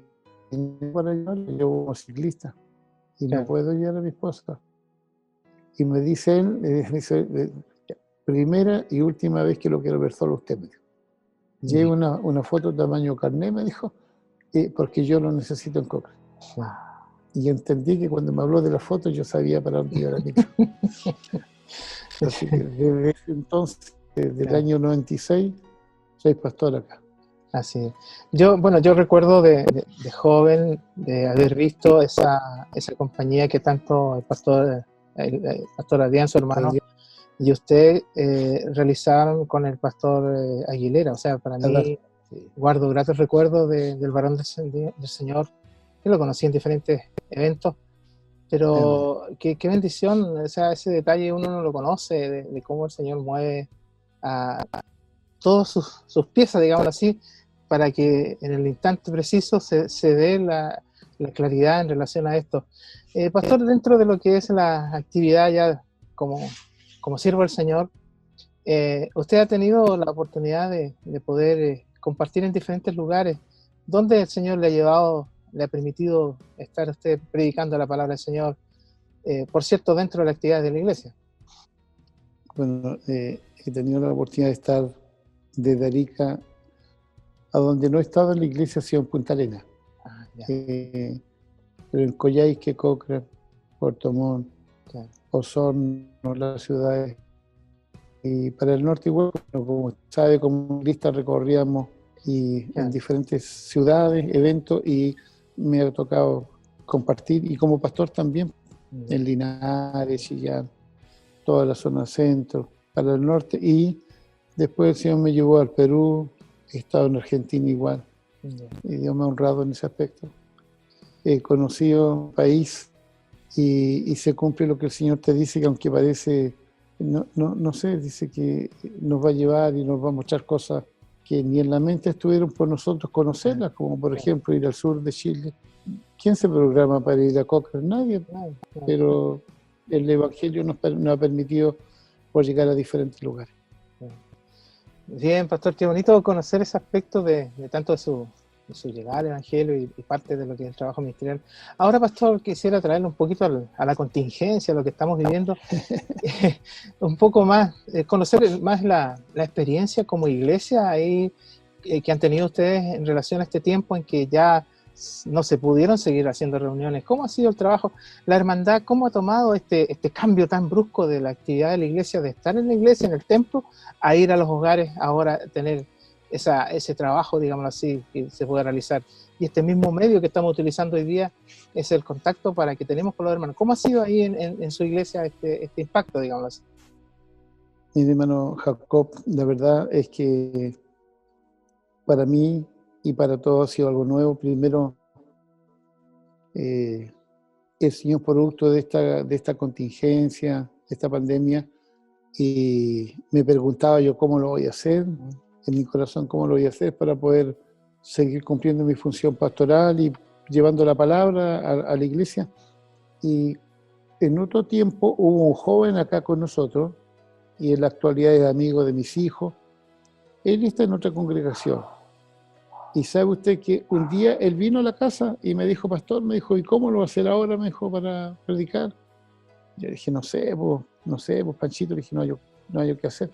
para llevarlo, yo como ciclista y no puedo llevar a mi esposa. Y me dice él, primera y última vez que lo quiero ver solo usted, me dijo. Lleve una foto tamaño carné, me dijo, porque yo lo necesito en Cochrane. Y entendí que cuando me habló de la foto yo sabía para dónde iba la micro. Así que desde ese entonces, desde el año 96, soy pastor acá. Así es. Yo recuerdo de joven de haber visto esa compañía que tanto el pastor Adrián, su hermano, y usted realizaron con el pastor Aguilera. O sea, para mí guardo gratos recuerdos del varón del Señor, que lo conocí en diferentes eventos, pero qué bendición, o sea, ese detalle uno no lo conoce, de cómo el Señor mueve a todas sus piezas, digámoslo así, para que en el instante preciso se dé la claridad en relación a esto. Pastor, dentro de lo que es la actividad ya como siervo del Señor, usted ha tenido la oportunidad de poder compartir en diferentes lugares. ¿Dónde el Señor le ha llevado, le ha permitido estar usted predicando la palabra del Señor? Por cierto, dentro de la actividad de la iglesia. Bueno, he tenido la oportunidad de estar desde Arica a donde no he estado en la iglesia, ha sido en Punta Arenas. Pero en Coyhaique, Cochrane, Puerto Montt, Osorno, las ciudades. Y para el norte igual, como sabe, como lista recorríamos en diferentes ciudades, eventos, y me ha tocado compartir, y como pastor también, en Linares, Chillán, toda la zona centro, para el norte, y después el Señor me llevó al Perú, he estado en Argentina igual, y Dios me ha honrado en ese aspecto. He conocido un país y se cumple lo que el Señor te dice, que aunque parece, no sé, dice que nos va a llevar y nos va a mostrar cosas que ni en la mente estuvieron por nosotros conocerlas, como por ejemplo ir al sur de Chile. ¿Quién se programa para ir a Cochrane? Nadie, pero el Evangelio nos ha permitido por llegar a diferentes lugares. Bien, pastor, qué bonito conocer ese aspecto de tanto de su llegada al Evangelio y parte de lo que es el trabajo ministerial. Ahora, pastor, quisiera traerle un poquito a la contingencia, a lo que estamos viviendo, un poco más, conocer más la experiencia como iglesia ahí que han tenido ustedes en relación a este tiempo en que ya no se pudieron seguir haciendo reuniones. ¿Cómo ha sido el trabajo? La hermandad, ¿cómo ha tomado este cambio tan brusco de la actividad de la iglesia, de estar en la iglesia, en el templo, a ir a los hogares, ahora tener ese trabajo, digámoslo así, que se puede realizar? Y este mismo medio que estamos utilizando hoy día es el contacto para que tenemos con los hermanos. ¿Cómo ha sido ahí en su iglesia este impacto, digámoslo así? Mi hermano Jacob, la verdad es que para mí y para todos ha sido algo nuevo. Primero, el Señor, producto de esta contingencia, de esta pandemia, y me preguntaba yo cómo lo voy a hacer. en mi corazón cómo lo voy a hacer para poder seguir cumpliendo mi función pastoral y llevando la palabra a la iglesia. Y en otro tiempo hubo un joven acá con nosotros, y en la actualidad es amigo de mis hijos. Él está en otra congregación. Y sabe usted que un día él vino a la casa y me dijo, pastor, me dijo, ¿y cómo lo va a hacer ahora? Me dijo, para predicar. Yo dije, no sé, pues Panchito, le dije, no hay qué hacer.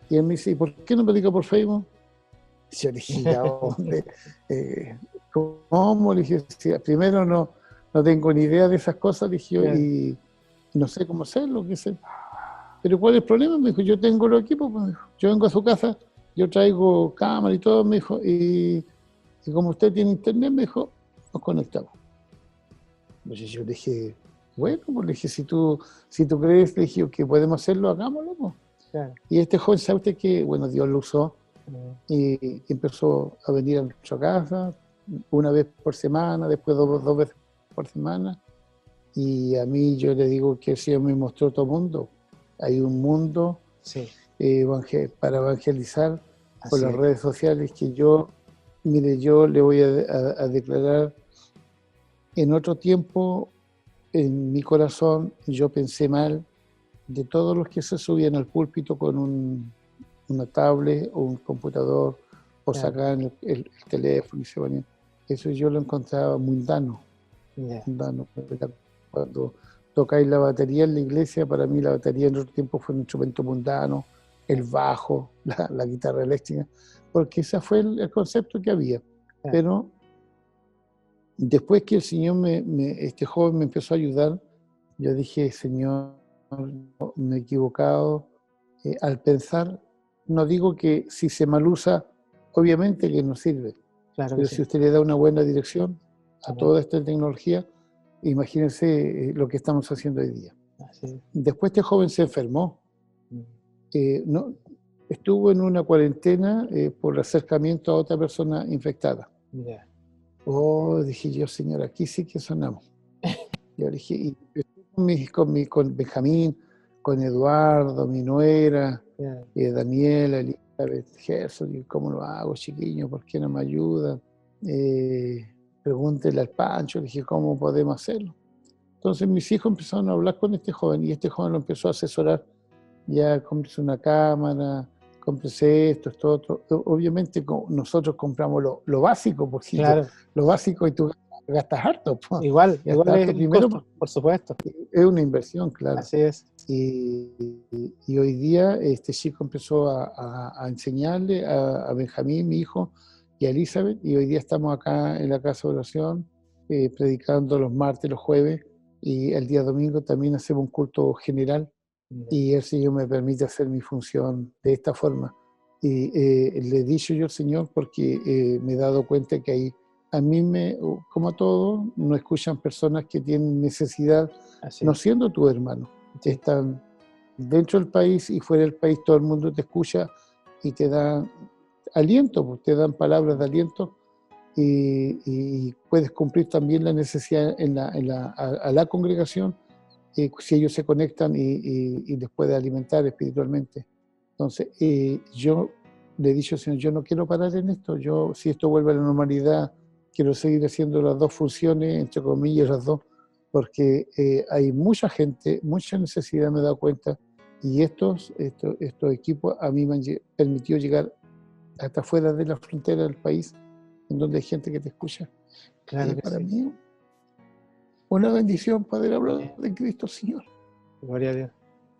Y él me dice, ¿y por qué no predica por Facebook? Y yo le dije, ¿a dónde? ¿Cómo? Le dije, sí, primero no tengo ni idea de esas cosas, le dije yo, y no sé cómo hacerlo, qué sé. Pero ¿cuál es el problema? Me dijo, yo tengo los equipos, pues, me dijo. Yo vengo a su casa, yo traigo cámara y todo, me dijo, y como usted tiene internet, me dijo, nos conectamos. Entonces yo le dije, bueno, pues le dije, si tú crees, le dije, que podemos hacerlo, hagámoslo, pues. Claro. Y este joven, ¿sabe usted que, bueno, Dios lo usó y empezó a venir a nuestra casa una vez por semana, después dos veces por semana, y a mí yo le digo que el Señor me mostró todo mundo. Hay un mundo para evangelizar por las redes sociales que yo le voy a declarar. En otro tiempo, en mi corazón, yo pensé mal de todos los que se subían al púlpito con una tablet o un computador o sacaban el teléfono y se ponían. Eso yo lo encontraba mundano. Mundano. Cuando tocáis la batería en la iglesia, para mí la batería en otro tiempo fue un instrumento mundano, el bajo, la guitarra eléctrica, porque ese fue el concepto que había. Pero después que el Señor este joven me empezó a ayudar, yo dije, Señor, me he equivocado al pensar, no digo que si se mal usa, obviamente que no sirve, pero si usted le da una buena dirección a toda esta tecnología, imagínense lo que estamos haciendo hoy día. Después este joven se enfermó. Estuvo en una cuarentena por acercamiento a otra persona infectada. Dije yo, Señor, aquí sí que sonamos. Yo dije, y con Benjamín, con Eduardo, mi nuera, Daniela, Elizabeth, Gerson, y ¿cómo lo hago, chiquiño? ¿Por qué no me ayudan? Pregúntele al Pancho, le dije, ¿cómo podemos hacerlo? Entonces mis hijos empezaron a hablar con este joven y este joven lo empezó a asesorar. Ya cómprese una cámara, cómprese esto otro. Obviamente nosotros compramos lo básico, porque lo básico y tú gastas harto. Igual es primero, costo, por supuesto. Es una inversión, claro. Así es. Y hoy día este chico empezó a enseñarle a Benjamín, mi hijo, y a Elizabeth, y hoy día estamos acá en la casa de oración, predicando los martes, los jueves, y el día domingo también hacemos un culto general, y el Señor me permite hacer mi función de esta forma. Y le he dicho yo al Señor porque me he dado cuenta que a mí, como a todos, no escuchan personas que tienen necesidad, no siendo tu hermano. Están dentro del país y fuera del país, todo el mundo te escucha y te dan aliento, pues, te dan palabras de aliento y puedes cumplir también la necesidad a la congregación si ellos se conectan y les puede alimentar espiritualmente. Entonces, yo le he dicho al Señor, yo no quiero parar en esto, si esto vuelve a la normalidad, quiero seguir haciendo las dos funciones, entre comillas las dos, porque hay mucha gente, mucha necesidad, me he dado cuenta, y estos equipos a mí me han permitido llegar hasta fuera de la frontera del país, en donde hay gente que te escucha. Claro que para mí, una bendición poder hablar de Cristo, Señor. Gloria a Dios.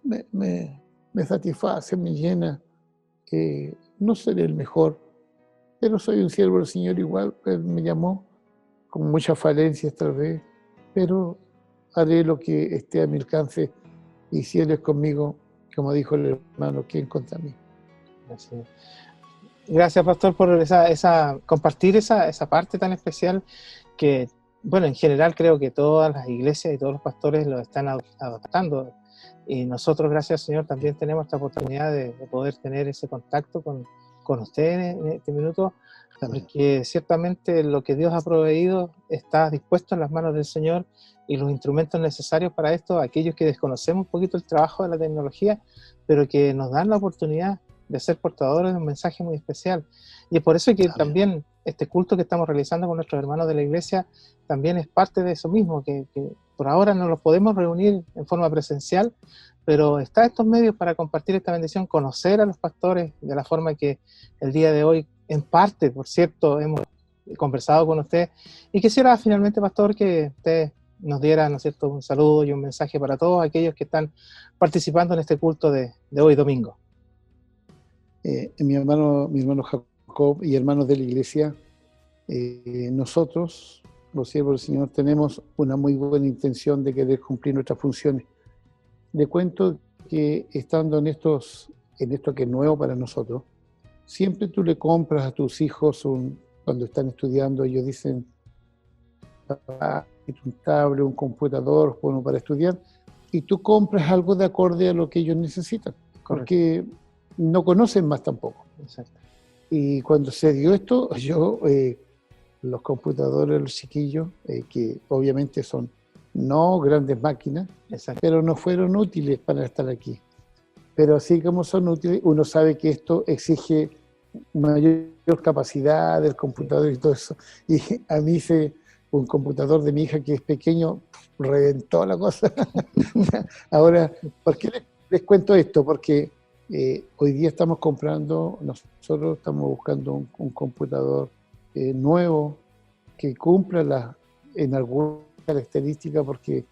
Me satisface, me llena. No seré el mejor, pero soy un siervo del Señor igual. Él me llamó con muchas falencias tal vez, pero haré lo que esté a mi alcance, y si Él es conmigo, como dijo el hermano, ¿quién contra mí? Así es. Gracias, pastor, por compartir esa parte tan especial que, bueno, en general creo que todas las iglesias y todos los pastores lo están adoptando. Y nosotros, gracias al Señor, también tenemos esta oportunidad de poder tener ese contacto con ustedes en este minuto, porque ciertamente lo que Dios ha proveído está dispuesto en las manos del Señor, y los instrumentos necesarios para esto, aquellos que desconocemos un poquito el trabajo de la tecnología, pero que nos dan la oportunidad de ser portadores de un mensaje muy especial. Y es por eso que también este culto que estamos realizando con nuestros hermanos de la iglesia también es parte de eso mismo, que por ahora no los podemos reunir en forma presencial, pero está estos medios para compartir esta bendición, conocer a los pastores de la forma que el día de hoy, en parte, por cierto, hemos conversado con usted. Y quisiera finalmente, pastor, que usted nos diera, ¿no es cierto?, un saludo y un mensaje para todos aquellos que están participando en este culto de hoy domingo. Mi hermano Jacob y hermanos de la iglesia, nosotros, los siervos del Señor, tenemos una muy buena intención de querer cumplir nuestras funciones. Le cuento que estando en esto que es nuevo para nosotros, siempre tú le compras a tus hijos cuando están estudiando, ellos dicen, papá, un tablet, un computador, bueno, para estudiar, y tú compras algo de acorde a lo que ellos necesitan, porque no conocen más tampoco. Exacto. Y cuando se dio esto, los computadores, los chiquillos, que obviamente son no grandes máquinas, pero no fueron útiles para estar aquí. Pero así como son útiles, uno sabe que esto exige mayor capacidad del computador y todo eso. Y a mí un computador de mi hija que es pequeño, reventó la cosa. Ahora, ¿por qué les cuento esto? Porque hoy día nosotros estamos buscando un computador nuevo que cumpla en alguna característica, porque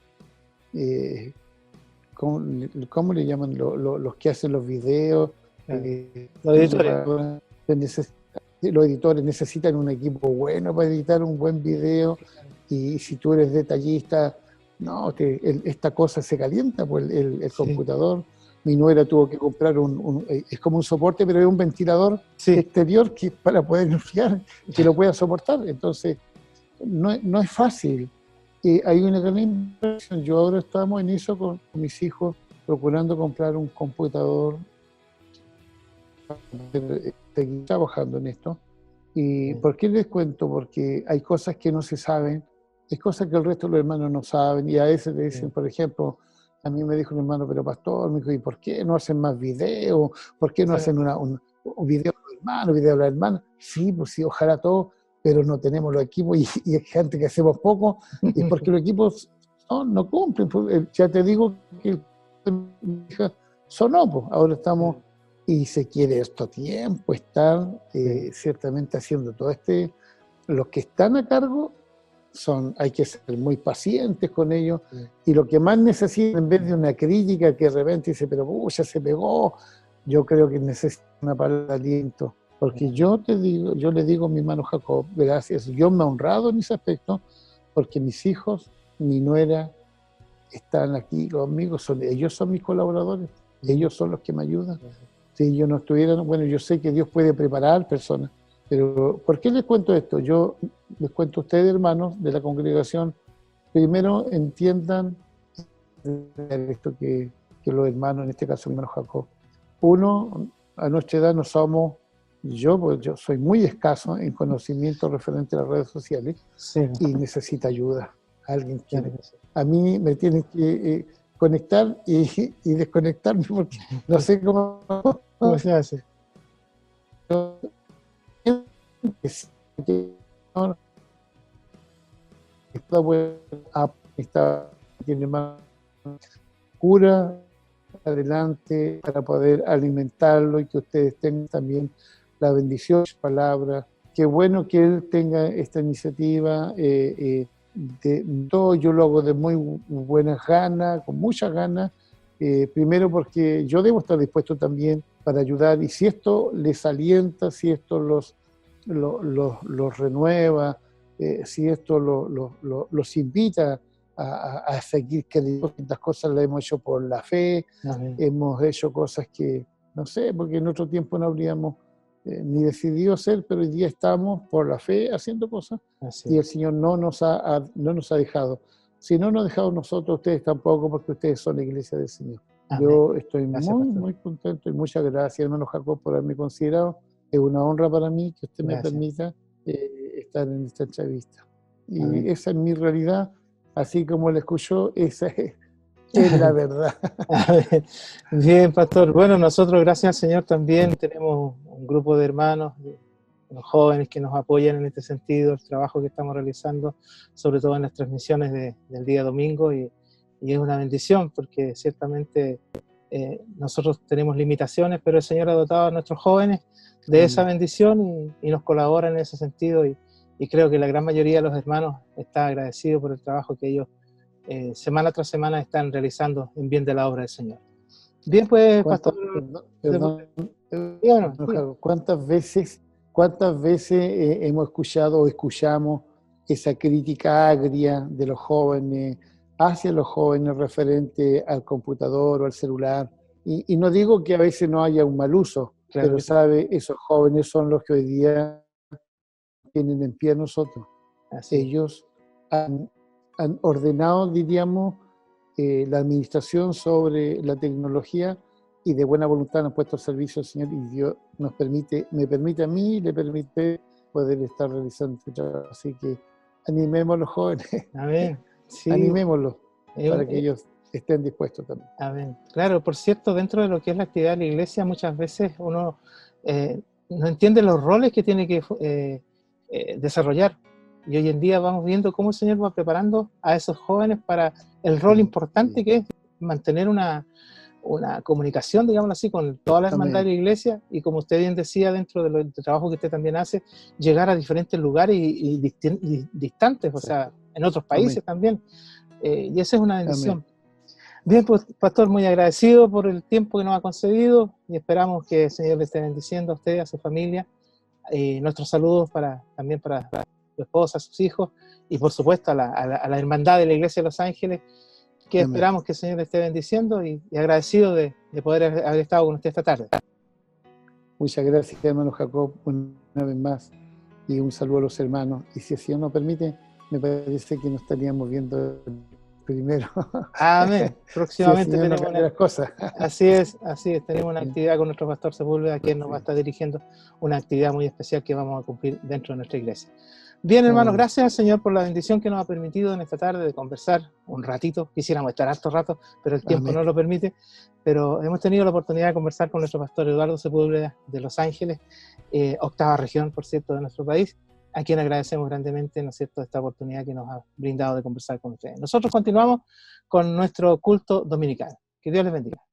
¿cómo le llaman los que hacen los videos? Los editores. Los editores necesitan un equipo bueno para editar un buen video, y si tú eres detallista, no, esta cosa se calienta, pues el computador. Mi nuera tuvo que comprar es como un soporte, pero es un ventilador exterior para poder enfriar, que lo pueda soportar. Entonces, no es fácil. Hay una gran inversión. Yo ahora estamos en eso con mis hijos, procurando comprar un computador, seguir trabajando en esto. ¿Y por qué les cuento? Porque hay cosas que no se saben, hay cosas que el resto de los hermanos no saben, y a veces le dicen, por ejemplo, a mí me dijo un hermano, pero pastor, me dijo, ¿y por qué no hacen más videos? ¿Por qué no hacen un video de los hermanos, video de la hermana? Sí, pues sí, ojalá todo, pero no tenemos los equipos, y hay gente que hacemos poco, y porque los equipos no cumplen. Ya te digo que mi hija sonó, pues ahora estamos, y se quiere esto tiempo estar ciertamente haciendo todo los que están a cargo hay que ser muy pacientes con ellos, y lo que más necesitan, en vez de una crítica que de repente dice, pero ya se pegó, yo creo que necesita una palabra de aliento, porque yo le digo a mi hermano Jacob, gracias, Dios me ha honrado en ese aspecto, porque mis hijos, mi nuera, están aquí conmigo, ellos son mis colaboradores, ellos son los que me ayudan. Si ellos no estuvieran, bueno, yo sé que Dios puede preparar personas, pero ¿por qué les cuento esto? Yo les cuento a ustedes, hermanos de la congregación, primero entiendan esto que los hermanos, en este caso mi hermano Jacob. Uno, a nuestra edad no somos, pues yo soy muy escaso en conocimiento referente a las redes sociales, y necesito ayuda. Alguien que a mí me tiene que conectar y desconectarme, porque no sé cómo se hace. Tiene más cura adelante para poder alimentarlo, y que ustedes tengan también la bendición de palabras. Qué bueno que él tenga esta iniciativa. Todo yo lo hago de muy buenas ganas, con muchas ganas. Primero porque yo debo estar dispuesto también para ayudar, y si esto les alienta, si esto los renueva, si esto los invita a seguir, que estas cosas las hemos hecho por la fe. Amén. Hemos hecho cosas que, no sé, porque en otro tiempo no habríamos ni decidido hacer, pero hoy día estamos por la fe haciendo cosas. Así. Y el Señor no nos ha dejado. Si no nos ha dejado nosotros, ustedes tampoco, porque ustedes son la iglesia del Señor. Amén. Yo estoy muy contento, y muchas gracias, hermano Jacob, por haberme considerado. Es una honra para mí que usted me permita estar en esta entrevista. Y esa es mi realidad, así como la escuchó, esa es Es la verdad. Bien, pastor. Bueno, nosotros, gracias al Señor, también tenemos un grupo de hermanos, los jóvenes que nos apoyan en este sentido, el trabajo que estamos realizando, sobre todo en las transmisiones del día domingo, y es una bendición porque ciertamente nosotros tenemos limitaciones, pero el Señor ha dotado a nuestros jóvenes de esa bendición y nos colabora en ese sentido, y creo que la gran mayoría de los hermanos está agradecido por el trabajo que ellos semana tras semana están realizando en bien de la obra del Señor. Bien, pues, pastor. ¿Cuántas veces hemos escuchado o escuchamos esa crítica agria de los jóvenes hacia los jóvenes referente al computador o al celular? Y no digo que a veces no haya un mal uso, claro, pero sabe, esos jóvenes son los que hoy día tienen en pie a nosotros. Así. Ellos han ordenado, diríamos, la administración sobre la tecnología, y de buena voluntad nos han puesto al servicio del Señor, y Dios me permite a mí y le permite poder estar realizando este trabajo. Así que animemos a los jóvenes. Amén. Sí. Animémoslos para que ellos estén dispuestos también. Amén. Claro, por cierto, dentro de lo que es la actividad de la iglesia, muchas veces uno no entiende los roles que tiene que desarrollar. Y hoy en día vamos viendo cómo el Señor va preparando a esos jóvenes para el rol importante que es mantener una comunicación, digámoslo así, con toda la hermandad de la iglesia, y como usted bien decía, dentro del trabajo que usted también hace, llegar a diferentes lugares y distantes, o sea, en otros países también. Y esa es una bendición. Bien, pues, pastor, muy agradecido por el tiempo que nos ha concedido, y esperamos que el Señor le esté bendiciendo a usted, a su familia. Nuestros saludos también para su esposa, sus hijos, y por supuesto a la hermandad de la Iglesia de Los Ángeles, que esperamos que el Señor le esté bendiciendo, y agradecido de poder haber estado con usted esta tarde. Muchas gracias, hermano Jacob, una vez más, y un saludo a los hermanos. Y si el Señor nos permite, me parece que nos estaríamos viendo primero. Amén. Próximamente sí, tenemos las cosas. Así es, tenemos una actividad con nuestro pastor Sepúlveda, quien nos va a estar dirigiendo una actividad muy especial que vamos a cumplir dentro de nuestra iglesia. Bien, hermanos, gracias al Señor por la bendición que nos ha permitido en esta tarde de conversar un ratito. Quisiéramos estar harto rato, pero el tiempo no lo permite. Pero hemos tenido la oportunidad de conversar con nuestro pastor Eduardo Sepúlveda de Los Ángeles, octava región, por cierto, de nuestro país, a quien agradecemos grandemente, ¿no es cierto?, esta oportunidad que nos ha brindado de conversar con ustedes. Nosotros continuamos con nuestro culto dominical. Que Dios les bendiga.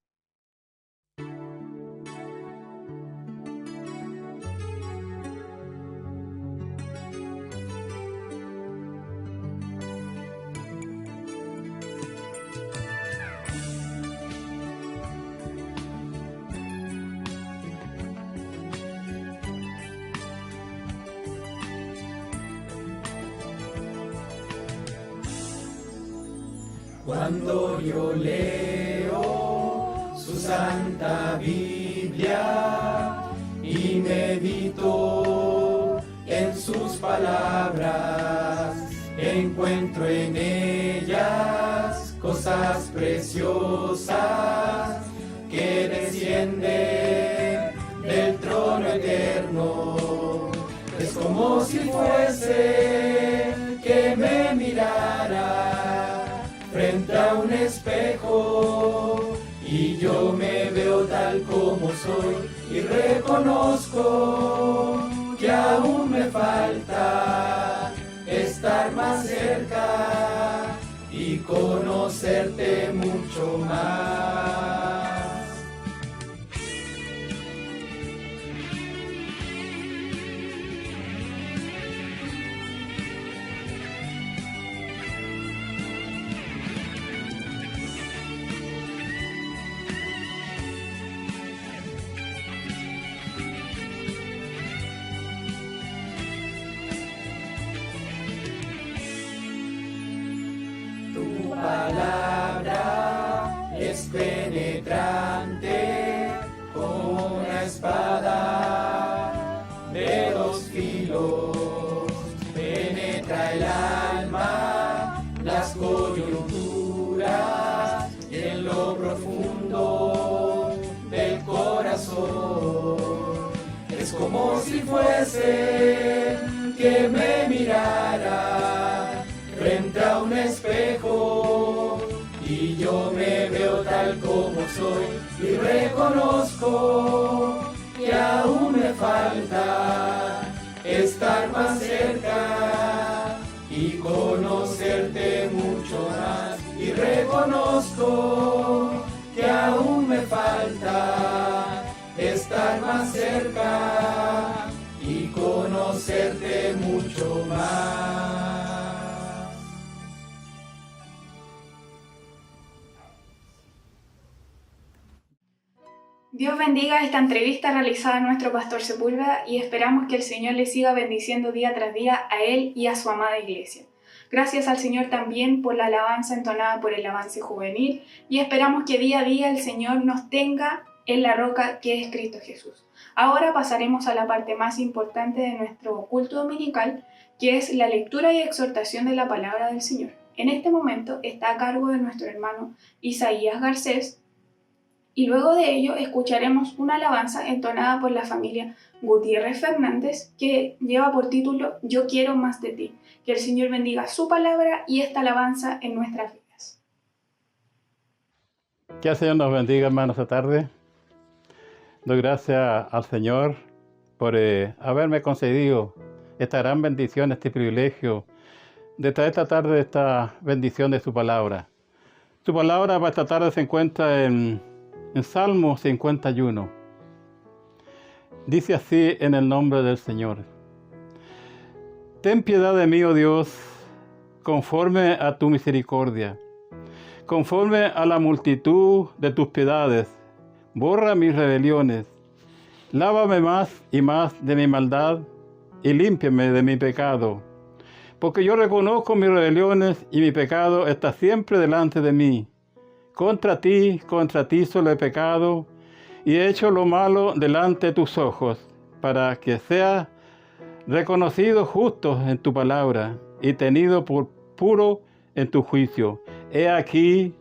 Cuando yo leo su santa Biblia y medito en sus palabras, encuentro en ellas cosas preciosas que descienden del trono eterno. Es como si fuese que me mirara frente a un espejo, y yo me veo tal como soy, y reconozco que aún me falta estar más cerca y conocerte mucho más. Palabra es penetrante como una espada de dos filos, penetra el alma, las coyunturas y en lo profundo del corazón. Es como si fuese que me mirara frente a un espejo, y yo yo me veo tal como soy y reconozco que aún me falta estar más cerca y conocerte mucho más. Y reconozco que aún me falta estar más cerca y conocerte mucho más. Dios bendiga esta entrevista realizada a nuestro pastor Sepúlveda y esperamos que el Señor le siga bendiciendo día tras día a él y a su amada iglesia. Gracias al Señor también por la alabanza entonada por el avance juvenil y esperamos que día a día el Señor nos tenga en la roca que es Cristo Jesús. Ahora pasaremos a la parte más importante de nuestro culto dominical, que es la lectura y exhortación de la palabra del Señor. En este momento está a cargo de nuestro hermano Isaías Garcés, y luego de ello escucharemos una alabanza entonada por la familia Gutiérrez Fernández que lleva por título Yo quiero más de ti. Que el Señor bendiga su palabra y esta alabanza en nuestras vidas. Que el Señor nos bendiga, hermanos, esta tarde. Doy gracias al Señor por haberme concedido esta gran bendición, este privilegio de traer esta tarde esta bendición de su palabra. Su palabra para esta tarde se encuentra en Salmo 51. Dice así en el nombre del Señor: Ten piedad de mí, oh Dios, conforme a tu misericordia, conforme a la multitud de tus piedades. Borra mis rebeliones, lávame más y más de mi maldad y límpiame de mi pecado. Porque yo reconozco mis rebeliones y mi pecado está siempre delante de mí. Contra ti solo he pecado y he hecho lo malo delante de tus ojos, para que sea reconocido justo en tu palabra y tenido por puro en tu juicio. He aquí,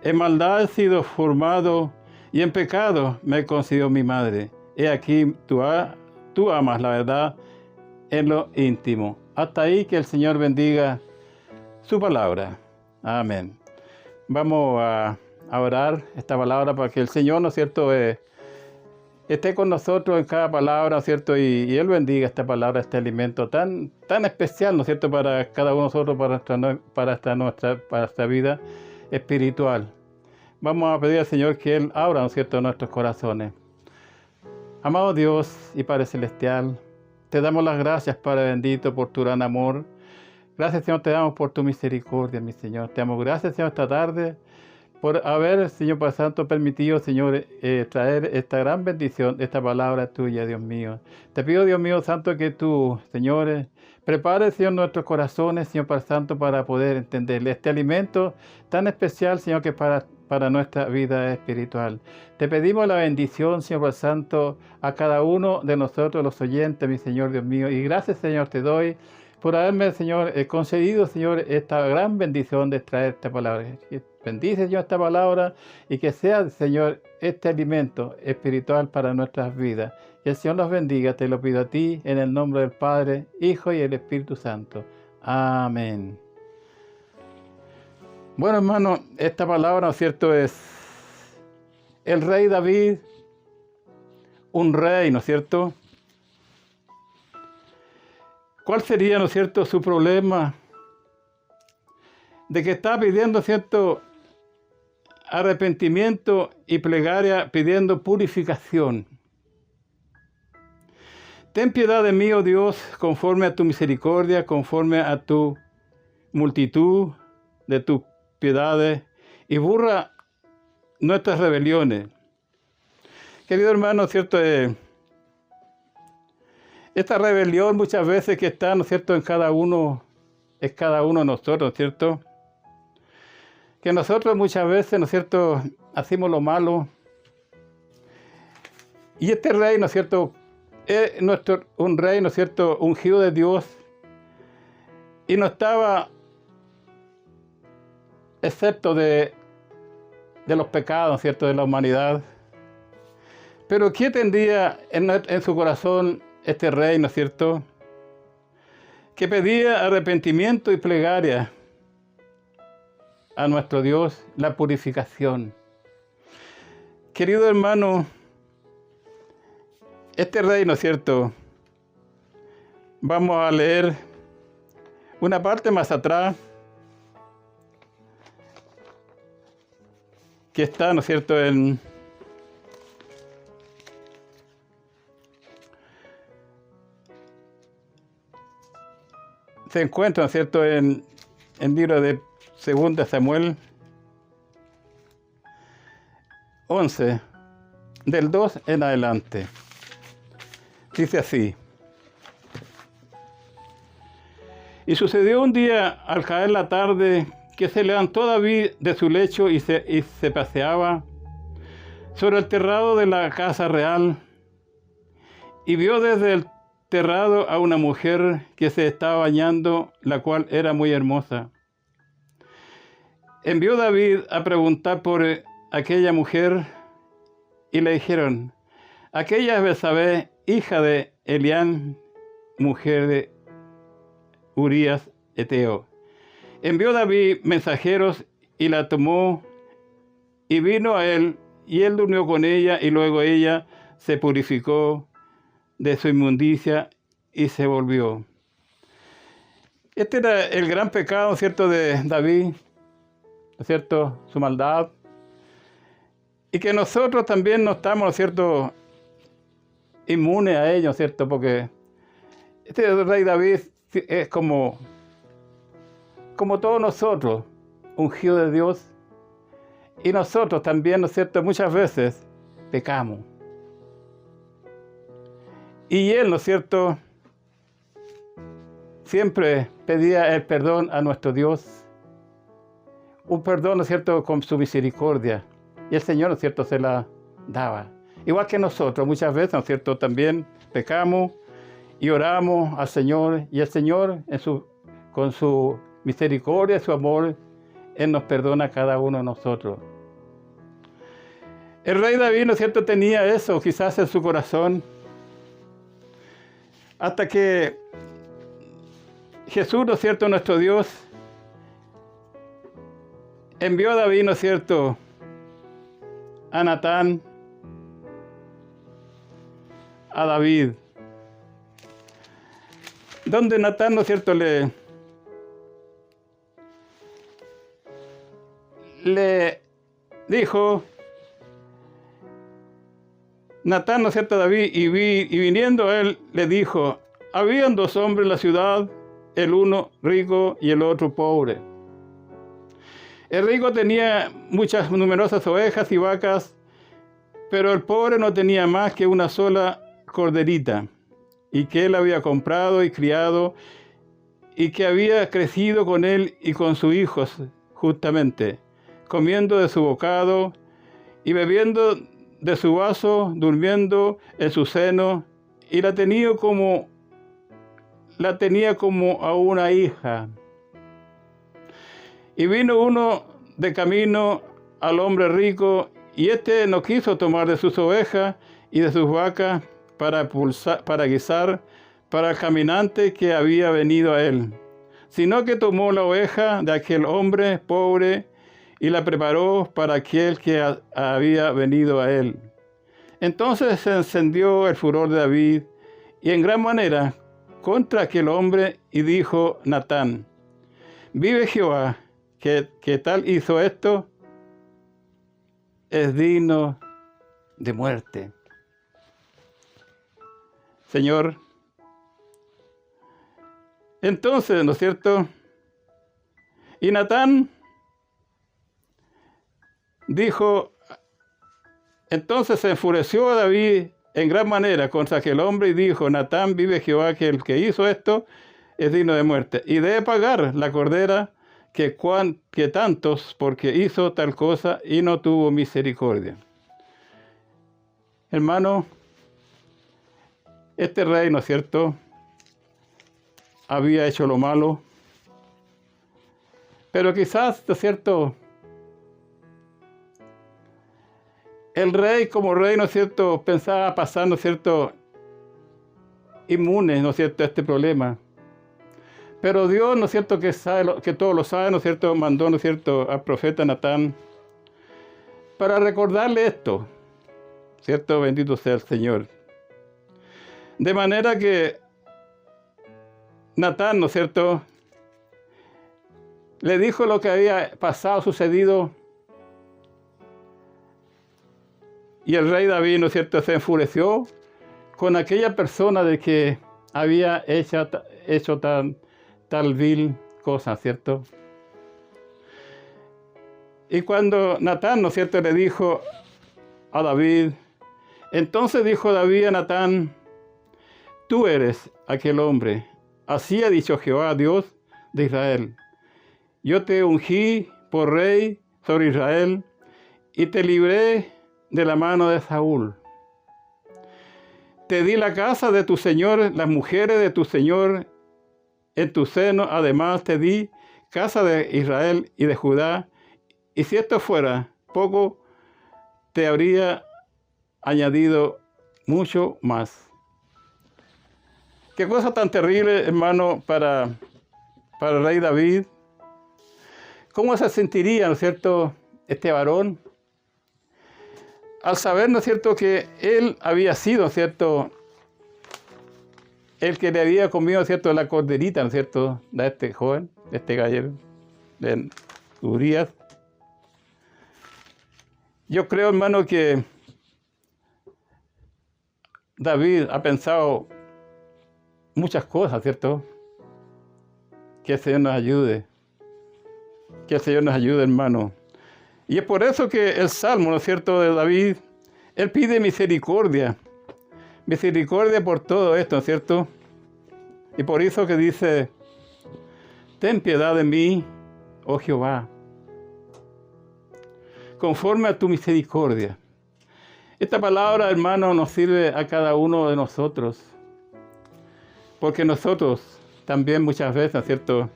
en maldad he sido formado y en pecado me concibió mi madre. He aquí, tú amas la verdad en lo íntimo. Hasta ahí, que el Señor bendiga su palabra. Amén. Vamos a orar esta palabra para que el Señor, ¿no es cierto?, esté con nosotros en cada palabra, ¿no es cierto?, y Él bendiga esta palabra, este alimento tan especial, ¿no es cierto?, para cada uno de nosotros, para nuestra vida espiritual. Vamos a pedir al Señor que Él abra, ¿no es cierto?, nuestros corazones. Amado Dios y Padre Celestial, te damos las gracias, Padre bendito, por tu gran amor. Gracias, Señor, te damos por tu misericordia, mi Señor. Te damos gracias, Señor, esta tarde, por haber, Señor Padre Santo, permitido, Señor, traer esta gran bendición, esta palabra tuya, Dios mío. Te pido, Dios mío Santo, que tú, Señor, prepares, Señor, nuestros corazones, Señor Padre Santo, para poder entender este alimento tan especial, Señor, que para nuestra vida espiritual. Te pedimos la bendición, Señor Padre Santo, a cada uno de nosotros, los oyentes, mi Señor, Dios mío. Y gracias, Señor, te doy por haberme, Señor, concedido, Señor, esta gran bendición de traer esta palabra. Bendice, Señor, esta palabra y que sea, Señor, este alimento espiritual para nuestras vidas. Que el Señor nos bendiga, te lo pido a ti, en el nombre del Padre, Hijo y el Espíritu Santo. Amén. Bueno, hermano, esta palabra, ¿no es cierto?, es el rey David, un rey, ¿no es cierto? ¿Cuál sería, ¿no es cierto?, su problema? De que está pidiendo, ¿cierto?, arrepentimiento y plegaria, pidiendo purificación. Ten piedad de mí, oh Dios, conforme a tu misericordia, conforme a tu multitud de tus piedades, y borra nuestras rebeliones. Querido hermano, ¿cierto?, esta rebelión muchas veces que está, ¿no es cierto?, en cada uno de nosotros, ¿cierto?, que nosotros muchas veces, ¿no es cierto?, hacemos lo malo. Y este rey, ¿no es cierto?, es un rey, ¿no es cierto?, ungido de Dios, y no estaba excepto de los pecados, ¿no es cierto?, de la humanidad. Pero ¿qué tendría en su corazón este rey, ¿no es cierto?, que pedía arrepentimiento y plegaria? a nuestro Dios la purificación. Querido hermano, este rey, ¿no es cierto? Vamos a leer una parte más atrás que está, ¿no es cierto?, se encuentra, ¿no es cierto?, en el libro de 2 Samuel 11, del 2 en adelante. Dice así: Y sucedió un día, al caer la tarde, que se levantó David de su lecho y se paseaba sobre el terrado de la casa real, y vio desde el terrado a una mujer que se estaba bañando, la cual era muy hermosa. Envió David a preguntar por aquella mujer, y le dijeron: aquella es Betsabé, hija de Elián, mujer de Urías Eteo. Envió David mensajeros y la tomó y vino a él, y él durmió con ella, y luego ella se purificó de su inmundicia y se volvió. Este era el gran pecado, ¿cierto?, de David, ¿no es cierto?, su maldad, y que nosotros también no estamos, ¿no es cierto?, inmunes a ello, ¿cierto?, porque este rey David es como todos nosotros, ungido de Dios, y nosotros también, ¿no es cierto?, muchas veces pecamos. Y él, ¿no es cierto?, siempre pedía el perdón a nuestro Dios, un perdón, ¿no es cierto?, con su misericordia, y el Señor, ¿no es cierto?, se la daba. Igual que nosotros, muchas veces, ¿no es cierto?, también pecamos y oramos al Señor, y el Señor, con su misericordia, su amor, Él nos perdona a cada uno de nosotros. El rey David, ¿no es cierto?, tenía eso quizás en su corazón, hasta que Jesús, ¿no es cierto?, nuestro Dios, envió a David, ¿no es cierto?, a Natán, a David, donde Natán, ¿no es cierto?, le dijo, Natán, ¿no es cierto?, a David, y viniendo a él, le dijo: habían 2 hombres en la ciudad, el uno rico y el otro pobre. El rico tenía numerosas ovejas y vacas, pero el pobre no tenía más que una sola corderita, y que él había comprado y criado, y que había crecido con él y con sus hijos justamente, comiendo de su bocado y bebiendo de su vaso, durmiendo en su seno, y la tenía como a una hija. Y vino uno de camino al hombre rico, y éste no quiso tomar de sus ovejas y de sus vacas para guisar para el caminante que había venido a él, sino que tomó la oveja de aquel hombre pobre y la preparó para aquel que había venido a él. Entonces se encendió el furor de David, y en gran manera, contra aquel hombre, y dijo Natán: vive Jehová, que tal hizo esto, es digno de muerte. Señor, entonces, ¿no es cierto?, y Natán dijo, entonces se enfureció a David en gran manera contra aquel hombre, y dijo: Natán, vive Jehová, que el que hizo esto es digno de muerte, y debe pagar la cordera que tantos, porque hizo tal cosa y no tuvo misericordia. Hermano, este rey, ¿no es cierto?, había hecho lo malo, pero quizás, ¿no es cierto?, el rey como rey, ¿no es cierto?, pensaba pasar, ¿no es cierto?, inmune, ¿no es cierto?, a este problema. Pero Dios, ¿no es cierto?, que sabe, que todo lo sabe, ¿no es cierto?, mandó, ¿no es cierto?, al profeta Natán para recordarle esto, ¿cierto? Bendito sea el Señor. De manera que Natán, ¿no es cierto?, le dijo lo que había pasado, sucedido. Y el rey David, ¿no es cierto?, se enfureció con aquella persona de que había hecho tal vil cosa, ¿cierto? Y cuando Natán, ¿no es cierto?, le dijo a David, entonces dijo David a Natán, tú eres aquel hombre, así ha dicho Jehová, Dios de Israel. Yo te ungí por rey sobre Israel y te libré de la mano de Saúl. Te di la casa de tu señor, las mujeres de tu señor en tu seno. Además te di casa de Israel y de Judá. Y si esto fuera poco, te habría añadido mucho más. Qué cosa tan terrible, hermano, para el rey David. ¿Cómo se sentiría, ¿no es cierto?, este varón al saber, ¿no es cierto?, que él había sido, ¿no es cierto?, el que le había comido, ¿no es cierto?, la corderita, ¿no es cierto?, de este joven, de este gallero, de Urías. Yo creo, hermano, que David ha pensado muchas cosas, ¿cierto? Que el Señor nos ayude. Que el Señor nos ayude, hermano. Y es por eso que el Salmo, ¿no es cierto?, de David, él pide misericordia. Misericordia por todo esto, ¿no es cierto? Y por eso que dice, ten piedad de mí, oh Jehová, conforme a tu misericordia. Esta palabra, hermano, nos sirve a cada uno de nosotros. Porque nosotros también muchas veces, ¿no es cierto?,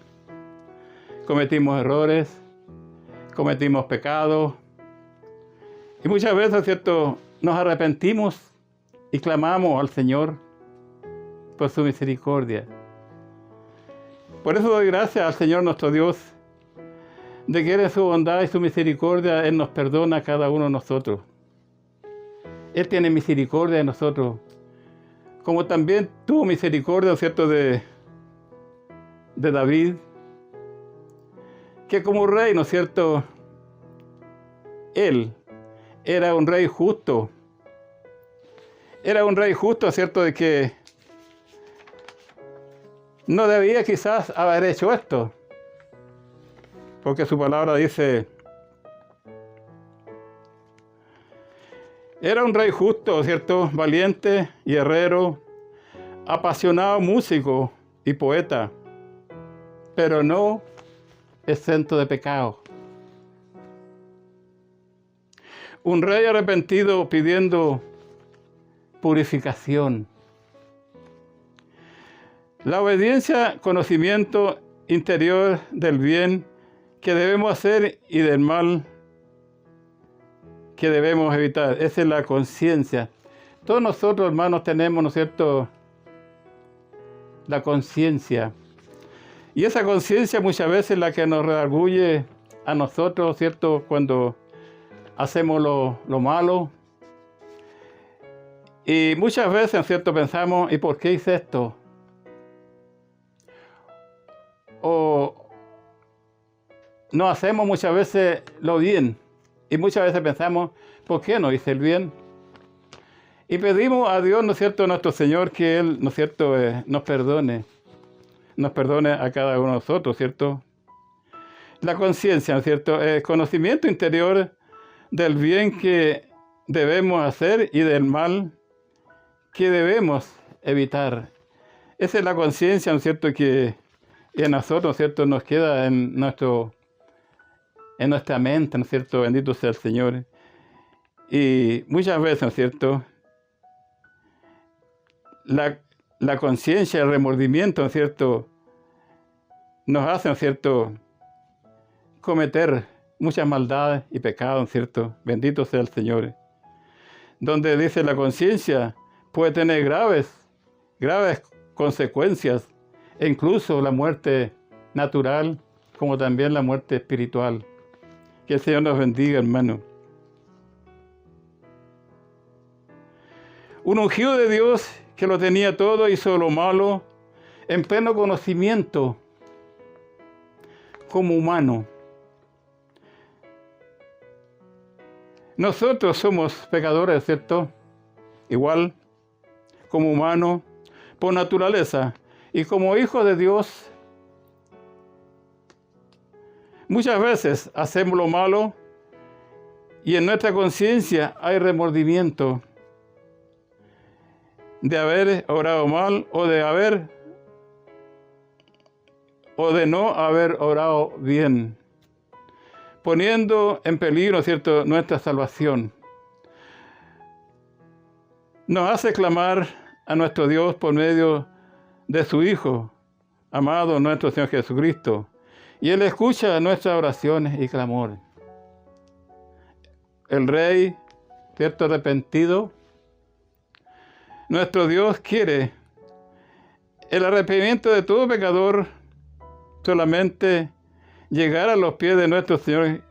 cometimos errores, cometimos pecados. Y muchas veces, ¿no es cierto?, nos arrepentimos y clamamos al Señor por su misericordia. Por eso doy gracias al Señor nuestro Dios, de que en su bondad y su misericordia Él nos perdona a cada uno de nosotros. Él tiene misericordia de nosotros, como también tuvo misericordia, ¿no es cierto?, de David, que como rey, ¿no es cierto?, él era un rey justo. Era un rey justo, ¿cierto?, de que no debía quizás haber hecho esto. Porque su palabra dice, era un rey justo, ¿cierto?, valiente, guerrero, apasionado músico y poeta, pero no exento de pecado. Un rey arrepentido pidiendo purificación. La obediencia, conocimiento interior del bien que debemos hacer y del mal que debemos evitar. Esa es la conciencia. Todos nosotros, hermanos, tenemos, ¿no es cierto?, la conciencia. Y esa conciencia muchas veces es la que nos redarguye a nosotros, ¿cierto?, cuando hacemos lo malo. Y muchas veces, ¿cierto?, pensamos, ¿y por qué hice esto? O no hacemos muchas veces lo bien. Y muchas veces pensamos, ¿por qué no hice el bien? Y pedimos a Dios, ¿no es cierto?, a nuestro Señor, que Él, ¿no es cierto?, nos perdone a cada uno de nosotros, ¿cierto? La conciencia, ¿no es cierto?, el conocimiento interior del bien que debemos hacer y del mal que debemos evitar. Esa es la conciencia, ¿no es cierto?, que en nosotros, ¿no es cierto?, nos queda en nuestra mente, ¿no es cierto?, bendito sea el Señor. Y muchas veces, ¿no es cierto?, la conciencia, el remordimiento, ¿no es cierto?, nos hace, ¿no es cierto?, cometer muchas maldades y pecados, ¿no es cierto?, bendito sea el Señor. Donde dice la conciencia puede tener graves consecuencias e incluso la muerte natural, como también la muerte espiritual. Que el Señor nos bendiga, hermano. Un ungido de Dios que lo tenía todo, hizo lo malo en pleno conocimiento como humano. Nosotros somos pecadores, ¿cierto? Igual, como humanos, por naturaleza. Y como hijos de Dios, muchas veces hacemos lo malo y en nuestra conciencia hay remordimiento de haber orado mal o de no haber orado bien, poniendo en peligro, ¿cierto?, nuestra salvación. Nos hace clamar a nuestro Dios por medio de su Hijo, amado nuestro Señor Jesucristo, y Él escucha nuestras oraciones y clamores. El Rey, ¿cierto?, arrepentido, nuestro Dios quiere el arrepentimiento de todo pecador, solamente llegar a los pies de nuestro Señor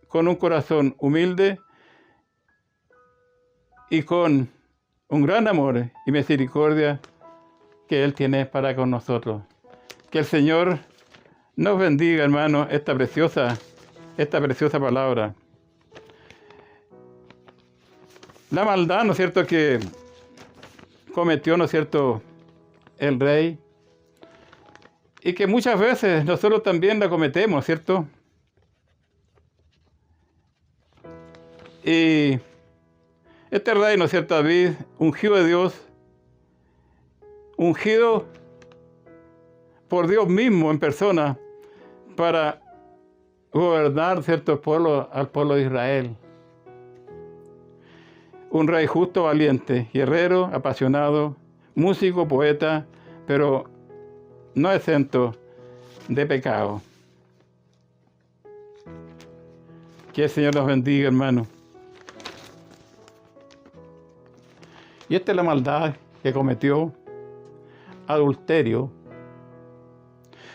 con un corazón humilde y con un gran amor y misericordia que Él tiene para con nosotros. Que el Señor nos bendiga, hermano, esta preciosa palabra. La maldad, ¿no es cierto?, que cometió, ¿no es cierto?, el rey, y que muchas veces nosotros también la cometemos, ¿cierto? Y este rey, ¿no es cierto?, David, ungido de Dios, ungido por Dios mismo en persona para gobernar, ¿cierto?, al pueblo de Israel. Un rey justo, valiente, guerrero, apasionado, músico, poeta, pero no exento de pecado. Que el Señor nos bendiga, hermano. Y esta es la maldad que cometió: adulterio.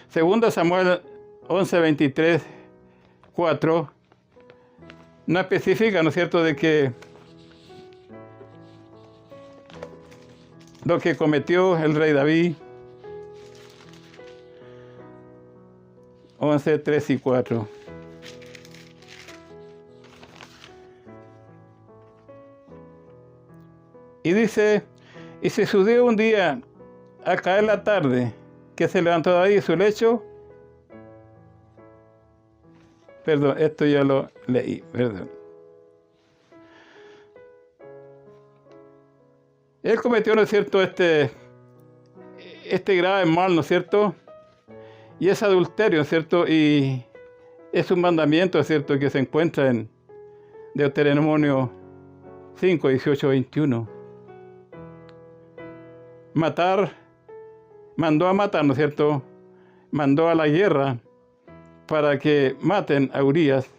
Segunda Samuel 11, 23, 4, no especifica, ¿no es cierto?, de que lo que cometió el rey David. 11, 3 y 4. Y dice: y se sucedió un día, al caer la tarde, que se levantó David de su lecho. Perdón, esto ya lo leí, perdón. Él cometió, ¿no es cierto?, este grave mal, ¿no es cierto? Y es adulterio, ¿no es cierto? Y es un mandamiento, ¿no es cierto?, que se encuentra en Deuteronomio 5, 18, 21. Mandó a matar, ¿no es cierto? Mandó a la guerra para que maten a Urías,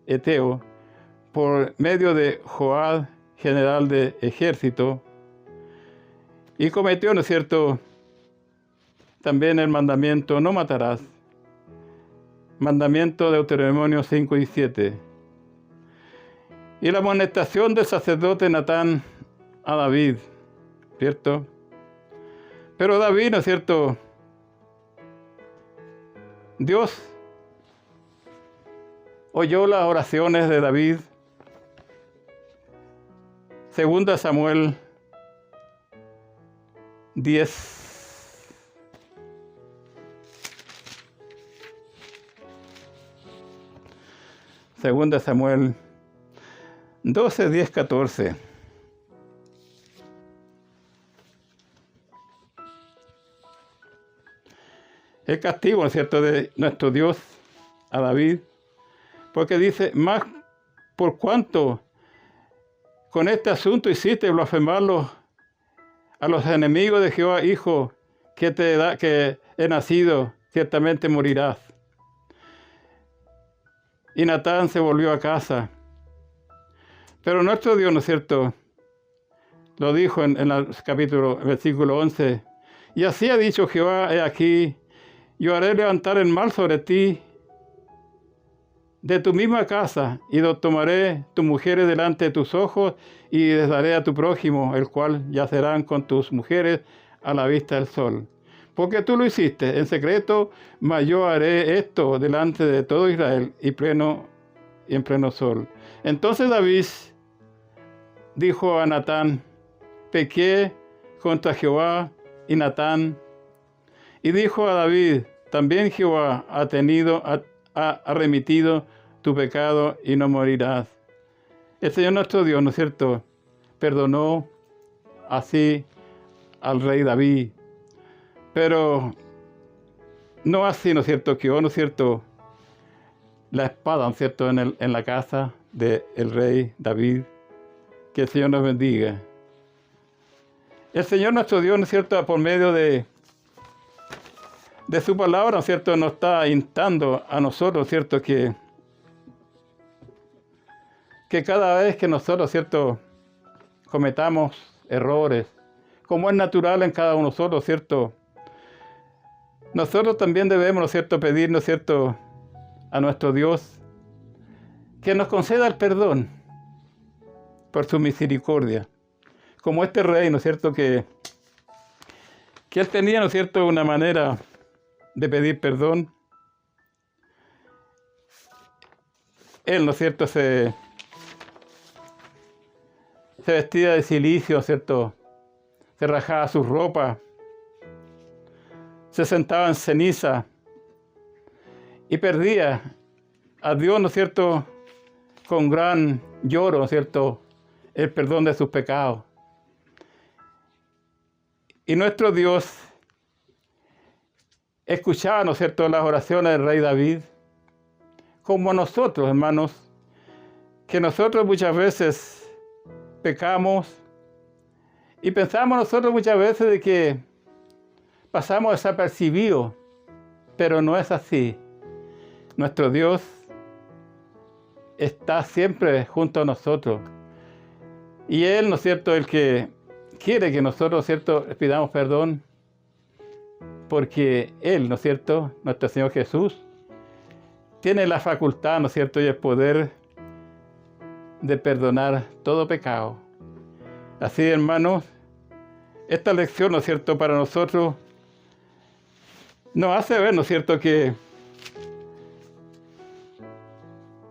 Eteo, por medio de Joab, general de ejército. Y cometió, ¿no es cierto?, también el mandamiento: no matarás. Mandamiento de Deuteronomio 5 y 7. Y la amonestación del sacerdote Natán a David, ¿cierto? Pero David, ¿no es cierto?, Dios oyó las oraciones de David. Segunda Samuel 10. Segunda Samuel 12, 10, 14. El castigo, ¿no es cierto?, de nuestro Dios a David, porque dice: más por cuanto con este asunto hiciste blasfemarlos a los enemigos de Jehová, hijo que he nacido, ciertamente morirás. Y Natán se volvió a casa. Pero nuestro Dios, ¿no es cierto?, lo dijo en el versículo 11: y así ha dicho Jehová: he aquí, yo haré levantar el mal sobre ti de tu misma casa, y tomaré tus mujeres delante de tus ojos, y les daré a tu prójimo, el cual yacerán con tus mujeres a la vista del sol. Porque tú lo hiciste en secreto, mas yo haré esto delante de todo Israel y en pleno sol. Entonces David dijo a Natán: pequé contra Jehová. Y Natán, y dijo a David: también Jehová ha remitido tu pecado y no morirás. El Señor nuestro Dios, ¿no es cierto?, perdonó así al rey David, pero no así, ¿no es cierto?, quedó, ¿no es cierto?, la espada, ¿no es cierto?, en la casa del rey David. Que el Señor nos bendiga. El Señor nuestro Dios, ¿no es cierto?, por medio de su palabra, ¿no es cierto?, nos está instando a nosotros, ¿cierto?, que cada vez que nosotros, ¿cierto?, cometamos errores, como es natural en cada uno de nosotros, ¿cierto?, nosotros también debemos, ¿no es cierto?, pedir, ¿no es cierto?, a nuestro Dios que nos conceda el perdón por su misericordia. Como este rey, ¿no es cierto?, que él tenía, ¿no es cierto?, una manera de pedir perdón. Él, ¿no es cierto?, se vestía de cilicio, ¿no es cierto?, se rajaba sus ropas, se sentaba en ceniza y perdía a Dios, ¿no es cierto?, con gran lloro, ¿no es cierto?, el perdón de sus pecados. Y nuestro Dios escuchaba, ¿no es cierto?, las oraciones del rey David, como nosotros, hermanos, que nosotros muchas veces pecamos y pensamos nosotros muchas veces de que pasamos desapercibidos, pero no es así. Nuestro Dios está siempre junto a nosotros. Y Él, ¿no es cierto?, el que quiere que nosotros, ¿cierto?, pidamos perdón, porque Él, ¿no es cierto?, nuestro Señor Jesús, tiene la facultad, ¿no es cierto?, y el poder de perdonar todo pecado. Así, hermanos, esta lección, ¿no es cierto?, para nosotros nos hace ver, ¿no es cierto?, que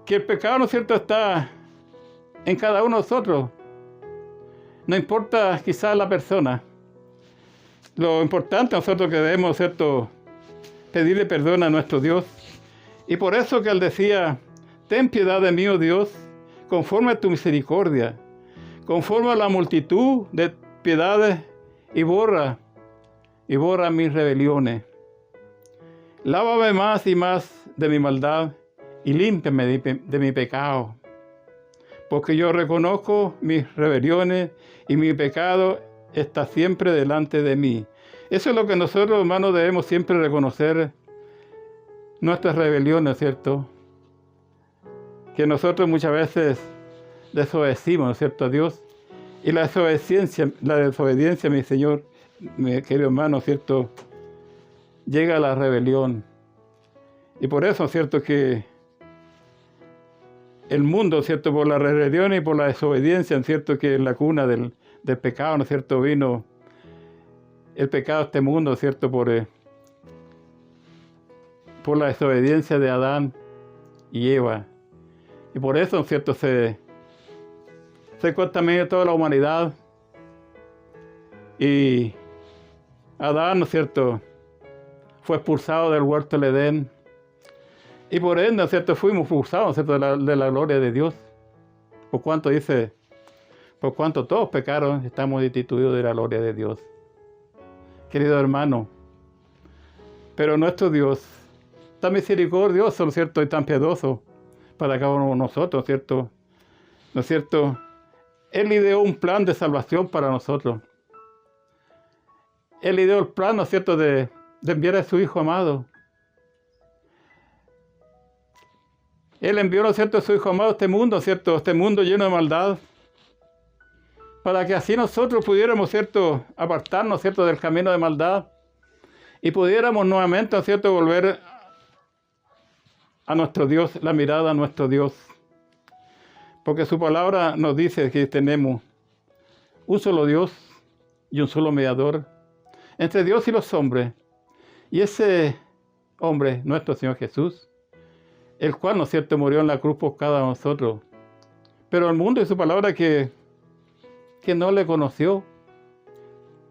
el pecado, ¿no es cierto?, está en cada uno de nosotros. No importa quizás la persona. Lo importante nosotros que debemos, ¿no es cierto?, pedirle perdón a nuestro Dios. Y por eso que Él decía: ten piedad de mí, oh Dios, conforme a tu misericordia, conforme a la multitud de piedades, y borra mis rebeliones. Lávame más y más de mi maldad, y límpiame de mi pecado. Porque yo reconozco mis rebeliones, y mi pecado está siempre delante de mí. Eso es lo que nosotros, hermanos, debemos siempre reconocer, nuestras rebeliones, ¿cierto? Que nosotros muchas veces desobedecimos, ¿no es cierto?, a Dios. Y la desobediencia, mi Señor, mi querido hermano, ¿cierto?, llega a la rebelión. Y por eso, ¿cierto?, que el mundo, ¿cierto?, por la rebelión y por la desobediencia, ¿cierto?, que es la cuna del pecado, ¿no es cierto?, vino el pecado a este mundo, ¿cierto?, por la desobediencia de Adán y Eva. Y por eso, ¿no es cierto?, se contamina toda la humanidad. Y Adán, ¿no es cierto?, fue expulsado del huerto del Edén. Y por ende, ¿no es cierto?, fuimos expulsados, ¿no es cierto?, de la gloria de Dios. Por cuanto dice: por cuanto todos pecaron, estamos destituidos de la gloria de Dios. Querido hermano, pero nuestro Dios, tan misericordioso, ¿no es cierto?, y tan piadoso para cada uno de nosotros, ¿cierto?, ¿no es cierto?, Él ideó un plan de salvación para nosotros. Él ideó el plan, ¿no es cierto?, de enviar a su Hijo amado. Él envió, ¿no es cierto?, a su Hijo amado a este mundo, ¿cierto?, este mundo lleno de maldad, para que así nosotros pudiéramos, ¿cierto?, apartarnos, ¿cierto?, del camino de maldad y pudiéramos nuevamente, ¿no es cierto?, volver a nuestro Dios, la mirada a nuestro Dios. Porque su palabra nos dice que tenemos un solo Dios y un solo mediador entre Dios y los hombres. Y ese hombre, nuestro Señor Jesús, el cual, ¿no es cierto?, murió en la cruz por cada uno de nosotros. Pero el mundo y su palabra que no le conoció,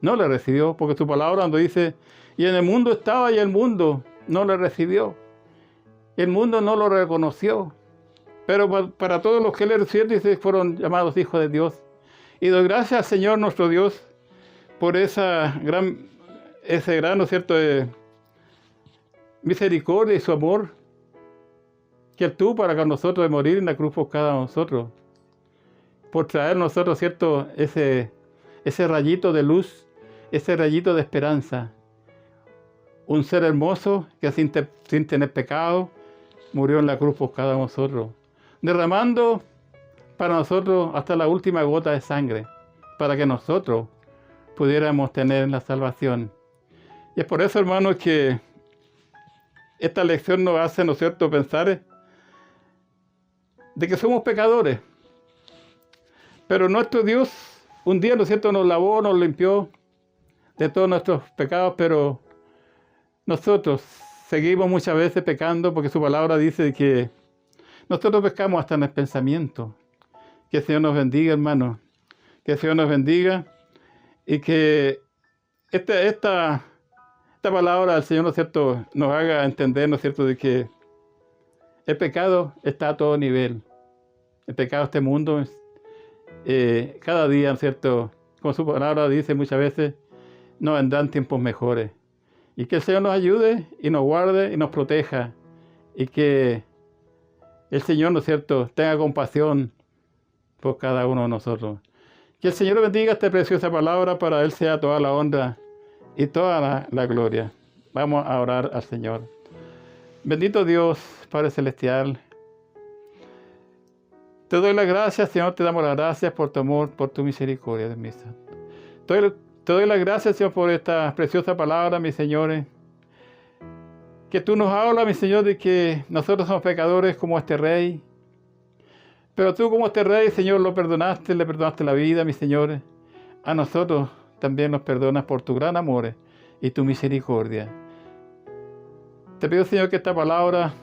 no le recibió, porque su palabra nos dice, y en el mundo estaba y el mundo no le recibió. El mundo no lo reconoció. Pero para todos los que le recibieron, dice, fueron llamados hijos de Dios. Y doy gracias al Señor nuestro Dios por ese gran, ¿no es cierto?, misericordia y su amor que Él tuvo para con nosotros de morir en la cruz por cada uno de nosotros. Por traer a nosotros, ¿cierto?, ese rayito de luz, ese rayito de esperanza. Un ser hermoso que sin tener pecado murió en la cruz por cada uno de nosotros, derramando para nosotros hasta la última gota de sangre, para que nosotros pudiéramos tener la salvación. Y es por eso, hermanos, que esta lección nos hace, ¿no es cierto?, pensar de que somos pecadores. Pero nuestro Dios un día, ¿no es cierto?, nos lavó, nos limpió de todos nuestros pecados, pero nosotros seguimos muchas veces pecando porque su palabra dice que nosotros pecamos hasta en el pensamiento. Que el Señor nos bendiga, hermanos. Que el Señor nos bendiga y que esta palabra del Señor, ¿no es cierto?, nos haga entender, ¿no es cierto?, de que el pecado está a todo nivel. El pecado de este mundo es cada día, ¿no es cierto?, como su palabra dice muchas veces, nos vendrán tiempos mejores. Y que el Señor nos ayude y nos guarde y nos proteja. Y que el Señor, ¿no es cierto?, tenga compasión por cada uno de nosotros. Que el Señor bendiga esta preciosa palabra, para Él sea toda la honra y toda la gloria. Vamos a orar al Señor. Bendito Dios, Padre Celestial, te doy las gracias, Señor, te damos las gracias por tu amor, por tu misericordia, Dios mío. Te doy las gracias, Señor, por esta preciosa palabra, mis señores. Que tú nos hablas, mi Señor, de que nosotros somos pecadores como este rey. Pero tú, como este rey, Señor, lo perdonaste, le perdonaste la vida, mis señores. A nosotros también nos perdonas por tu gran amor y tu misericordia. Te pido, Señor, que esta palabra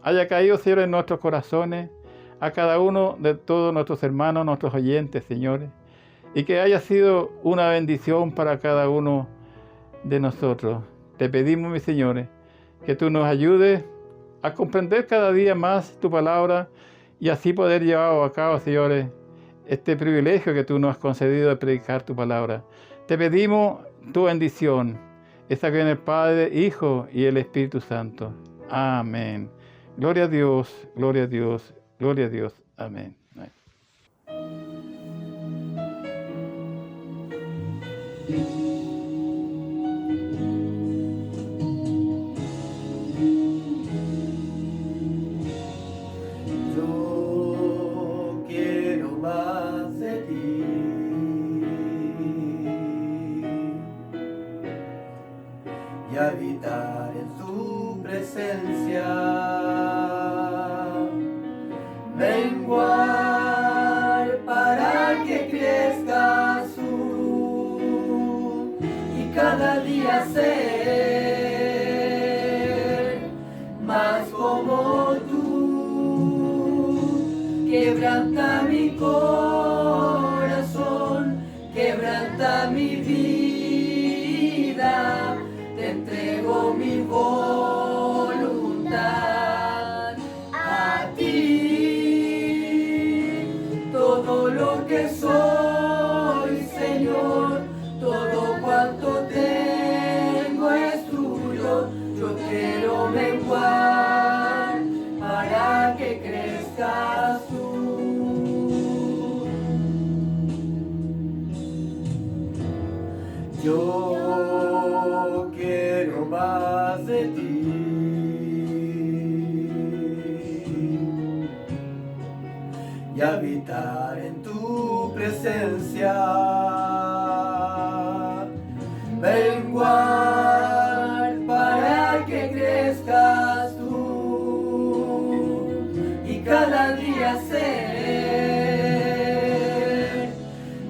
haya caído, Señor, en nuestros corazones, a cada uno de todos nuestros hermanos, nuestros oyentes, señores, y que haya sido una bendición para cada uno de nosotros. Te pedimos, mis señores, que tú nos ayudes a comprender cada día más tu palabra y así poder llevar a cabo, señores, este privilegio que tú nos has concedido de predicar tu palabra. Te pedimos tu bendición. Esta que en el Padre, Hijo y el Espíritu Santo. Amén. Gloria a Dios, gloria a Dios, gloria a Dios. Amén. Yo quiero más de ti. Y habitar en tu presencia, menguar para que crezcas tú y cada día ser más como tú. Quebranta mi corazón, quebranta mi vida, te entrego mi voluntad a ti. Todo lo que soy, Señor, todo cuanto tengo es tuyo. Yo quiero menguar para que crezcas tú. Yo quiero más de ti. Y habitar en tu presencia, menguar cada día ser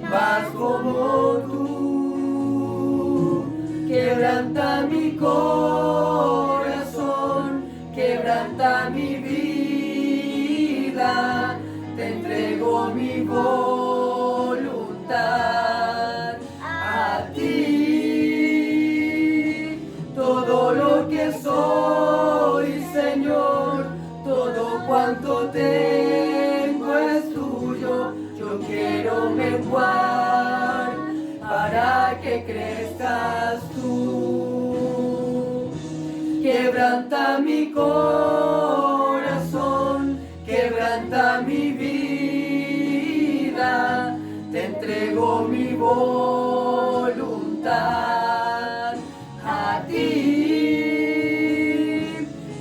más como tú. Quebranta mi corazón, quebranta mi vida, te entrego mi voluntad a ti. Todo lo que soy, Señor, todo cuanto tengo es tuyo. Yo quiero menguar para que crezcas tú. Quebranta mi corazón, quebranta mi vida, te entrego mi voluntad a ti.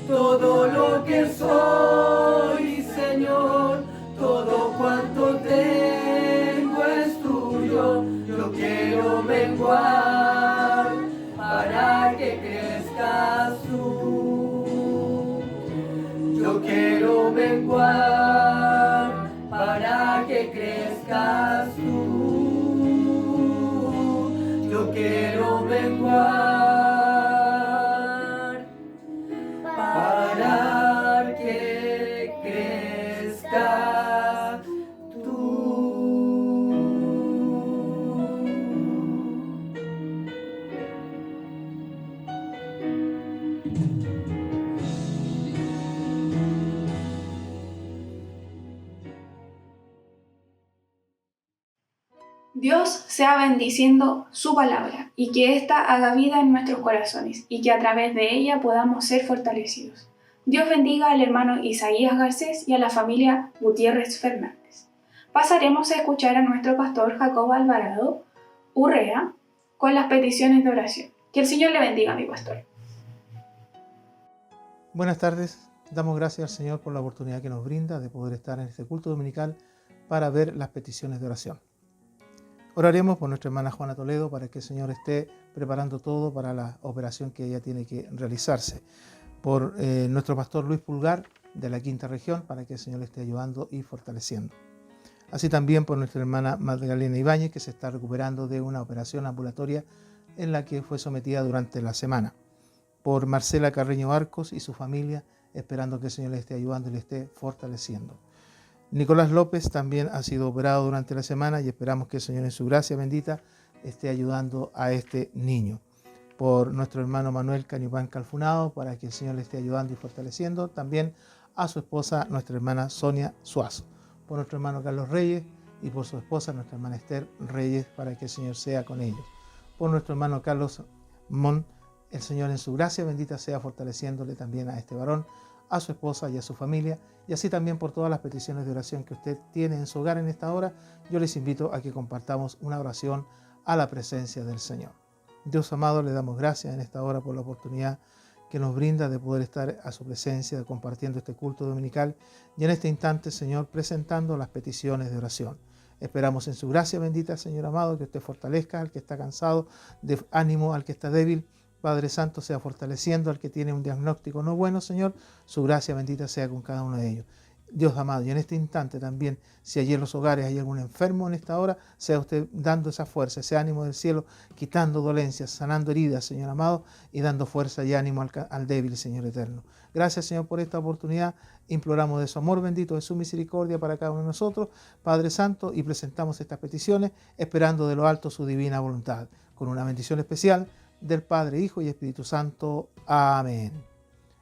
Todo lo que soy, Señor, todo cuanto tengo es tuyo. Yo quiero menguar para que crezcas tú. Yo quiero menguar para que crezcas tú. Yo quiero menguar para que crezcas tú. Dios sea bendiciendo su palabra y que ésta haga vida en nuestros corazones y que a través de ella podamos ser fortalecidos. Dios bendiga al hermano Isaías Garcés y a la familia Gutiérrez Fernández. Pasaremos a escuchar a nuestro pastor Jacob Alvarado Urrea con las peticiones de oración. Que el Señor le bendiga, mi pastor. Buenas tardes. Damos gracias al Señor por la oportunidad que nos brinda de poder estar en este culto dominical para ver las peticiones de oración. Oraremos por nuestra hermana Juana Toledo para que el Señor esté preparando todo para la operación que ella tiene que realizarse. Por nuestro pastor Luis Pulgar de la Quinta Región para que el Señor le esté ayudando y fortaleciendo. Así también por nuestra hermana Magdalena Ibáñez, que se está recuperando de una operación ambulatoria en la que fue sometida durante la semana. Por Marcela Carreño Arcos y su familia, esperando que el Señor le esté ayudando y le esté fortaleciendo. Nicolás López también ha sido operado durante la semana y esperamos que el Señor en su gracia bendita esté ayudando a este niño. Por nuestro hermano Manuel Canipán Calfunado, para que el Señor le esté ayudando y fortaleciendo. También a su esposa, nuestra hermana Sonia Suazo. Por nuestro hermano Carlos Reyes y por su esposa, nuestra hermana Esther Reyes, para que el Señor sea con ellos. Por nuestro hermano Carlos Mon, el Señor en su gracia bendita sea fortaleciéndole también a este varón, a su esposa y a su familia, y así también por todas las peticiones de oración que usted tiene en su hogar en esta hora. Yo les invito a que compartamos una oración a la presencia del Señor. Dios amado, le damos gracias en esta hora por la oportunidad que nos brinda de poder estar a su presencia, compartiendo este culto dominical, y en este instante, Señor, presentando las peticiones de oración. Esperamos en su gracia bendita, Señor amado, que usted fortalezca al que está cansado, de ánimo al que está débil. Padre Santo, sea fortaleciendo al que tiene un diagnóstico no bueno, Señor. Su gracia bendita sea con cada uno de ellos. Dios amado, y en este instante también, si allí en los hogares hay algún enfermo en esta hora, sea usted dando esa fuerza, ese ánimo del cielo, quitando dolencias, sanando heridas, Señor amado, y dando fuerza y ánimo al débil, Señor eterno. Gracias, Señor, por esta oportunidad. Imploramos de su amor bendito, de su misericordia para cada uno de nosotros, Padre Santo, y presentamos estas peticiones, esperando de lo alto su divina voluntad, con una bendición especial del Padre, Hijo y Espíritu Santo. Amén.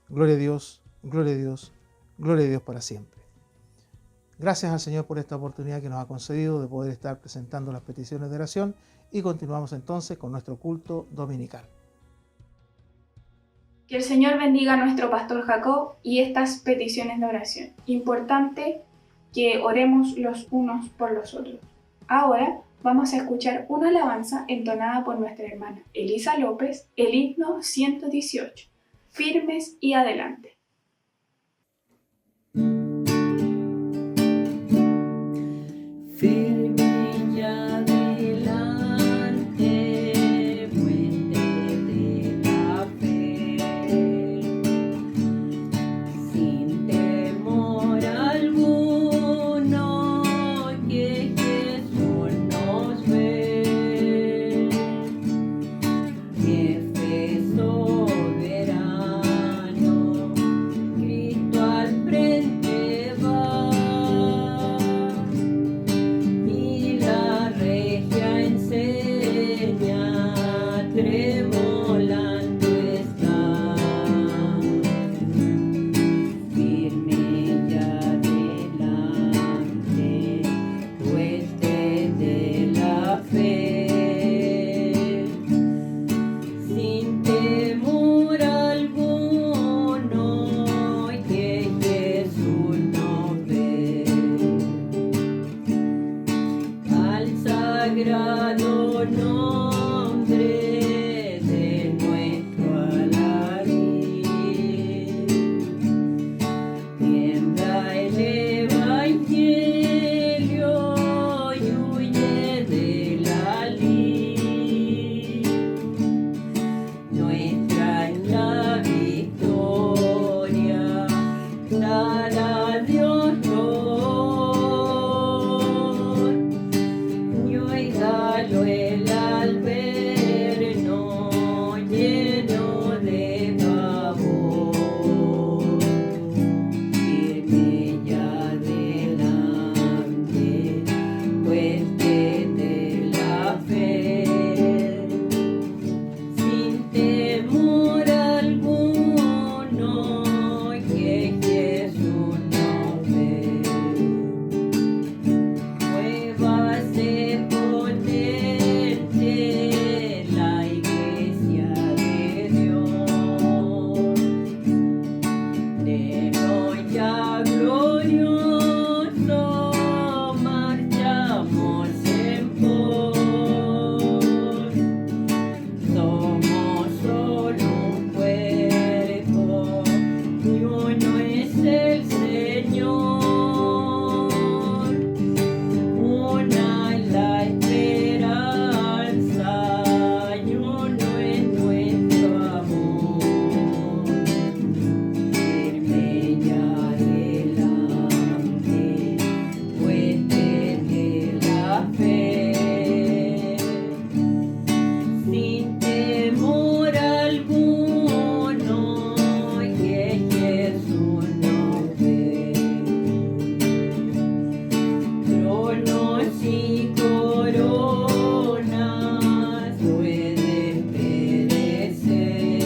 Gloria a Dios, gloria a Dios, gloria a Dios para siempre. Gracias al Señor por esta oportunidad que nos ha concedido de poder estar presentando las peticiones de oración, y continuamos entonces con nuestro culto dominical. Que el Señor bendiga a nuestro pastor Jacob y estas peticiones de oración. Importante que oremos los unos por los otros. Ahora vamos a escuchar una alabanza entonada por nuestra hermana Elisa López, el himno 118, Firmes y Adelante. Firme y adelante, puente de la fe, sin temor al dar a Dios honor y oígalo el alberno lleno de pavor. Firme ya adelante, fuerte de la fe, sin temor alguno, que Jesús nos ve. Muévase potente la iglesia de Dios, denos ya glorioso, marchamos en pos. Somos solo un cuerpo y uno es el Señor. Una es la esperanza y uno es nuestro amor. Firme ya adelante, fuerte de la fe, sin temor alguno, que Jesús nos ve. Tronos y coronas pueden perecer,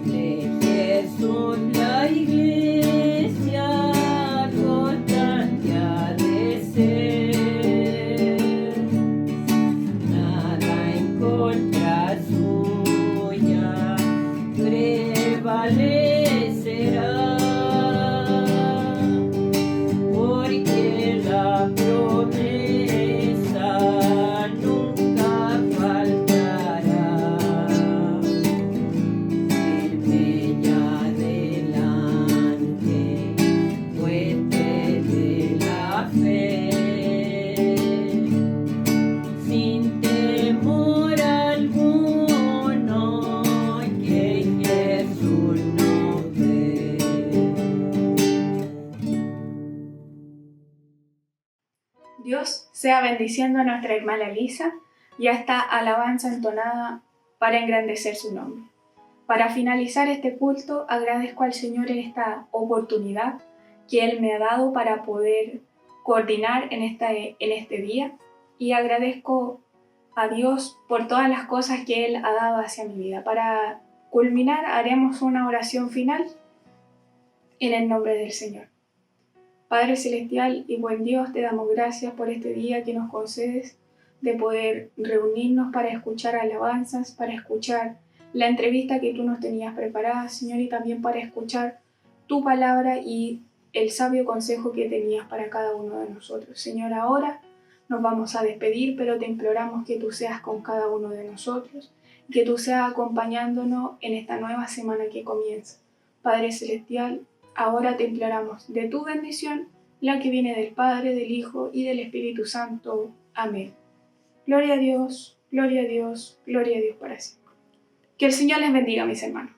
de Jesús la iglesia constante ha de ser. Nada en contra suya prevalecerá, porque la promesa nunca faltará. Firme ya adelante, fuerte de la fe, sin temor alguno, que Jesús nos ve. Dios sea bendiciendo a nuestra hermana Lisa y a esta alabanza entonada para engrandecer su nombre. Para finalizar este culto, agradezco al Señor en esta oportunidad que Él me ha dado para poder coordinar en este día, y agradezco a Dios por todas las cosas que Él ha dado hacia mi vida. Para culminar, haremos una oración final en el nombre del Señor. Padre Celestial y buen Dios, te damos gracias por este día que nos concedes de poder reunirnos para escuchar alabanzas, para escuchar la entrevista que tú nos tenías preparada, Señor, y también para escuchar tu palabra y el sabio consejo que tenías para cada uno de nosotros. Señor, ahora nos vamos a despedir, pero te imploramos que tú seas con cada uno de nosotros, que tú seas acompañándonos en esta nueva semana que comienza. Padre Celestial, ahora te imploramos de tu bendición, la que viene del Padre, del Hijo y del Espíritu Santo. Amén. Gloria a Dios, gloria a Dios, gloria a Dios para siempre. Que el Señor les bendiga, mis hermanos.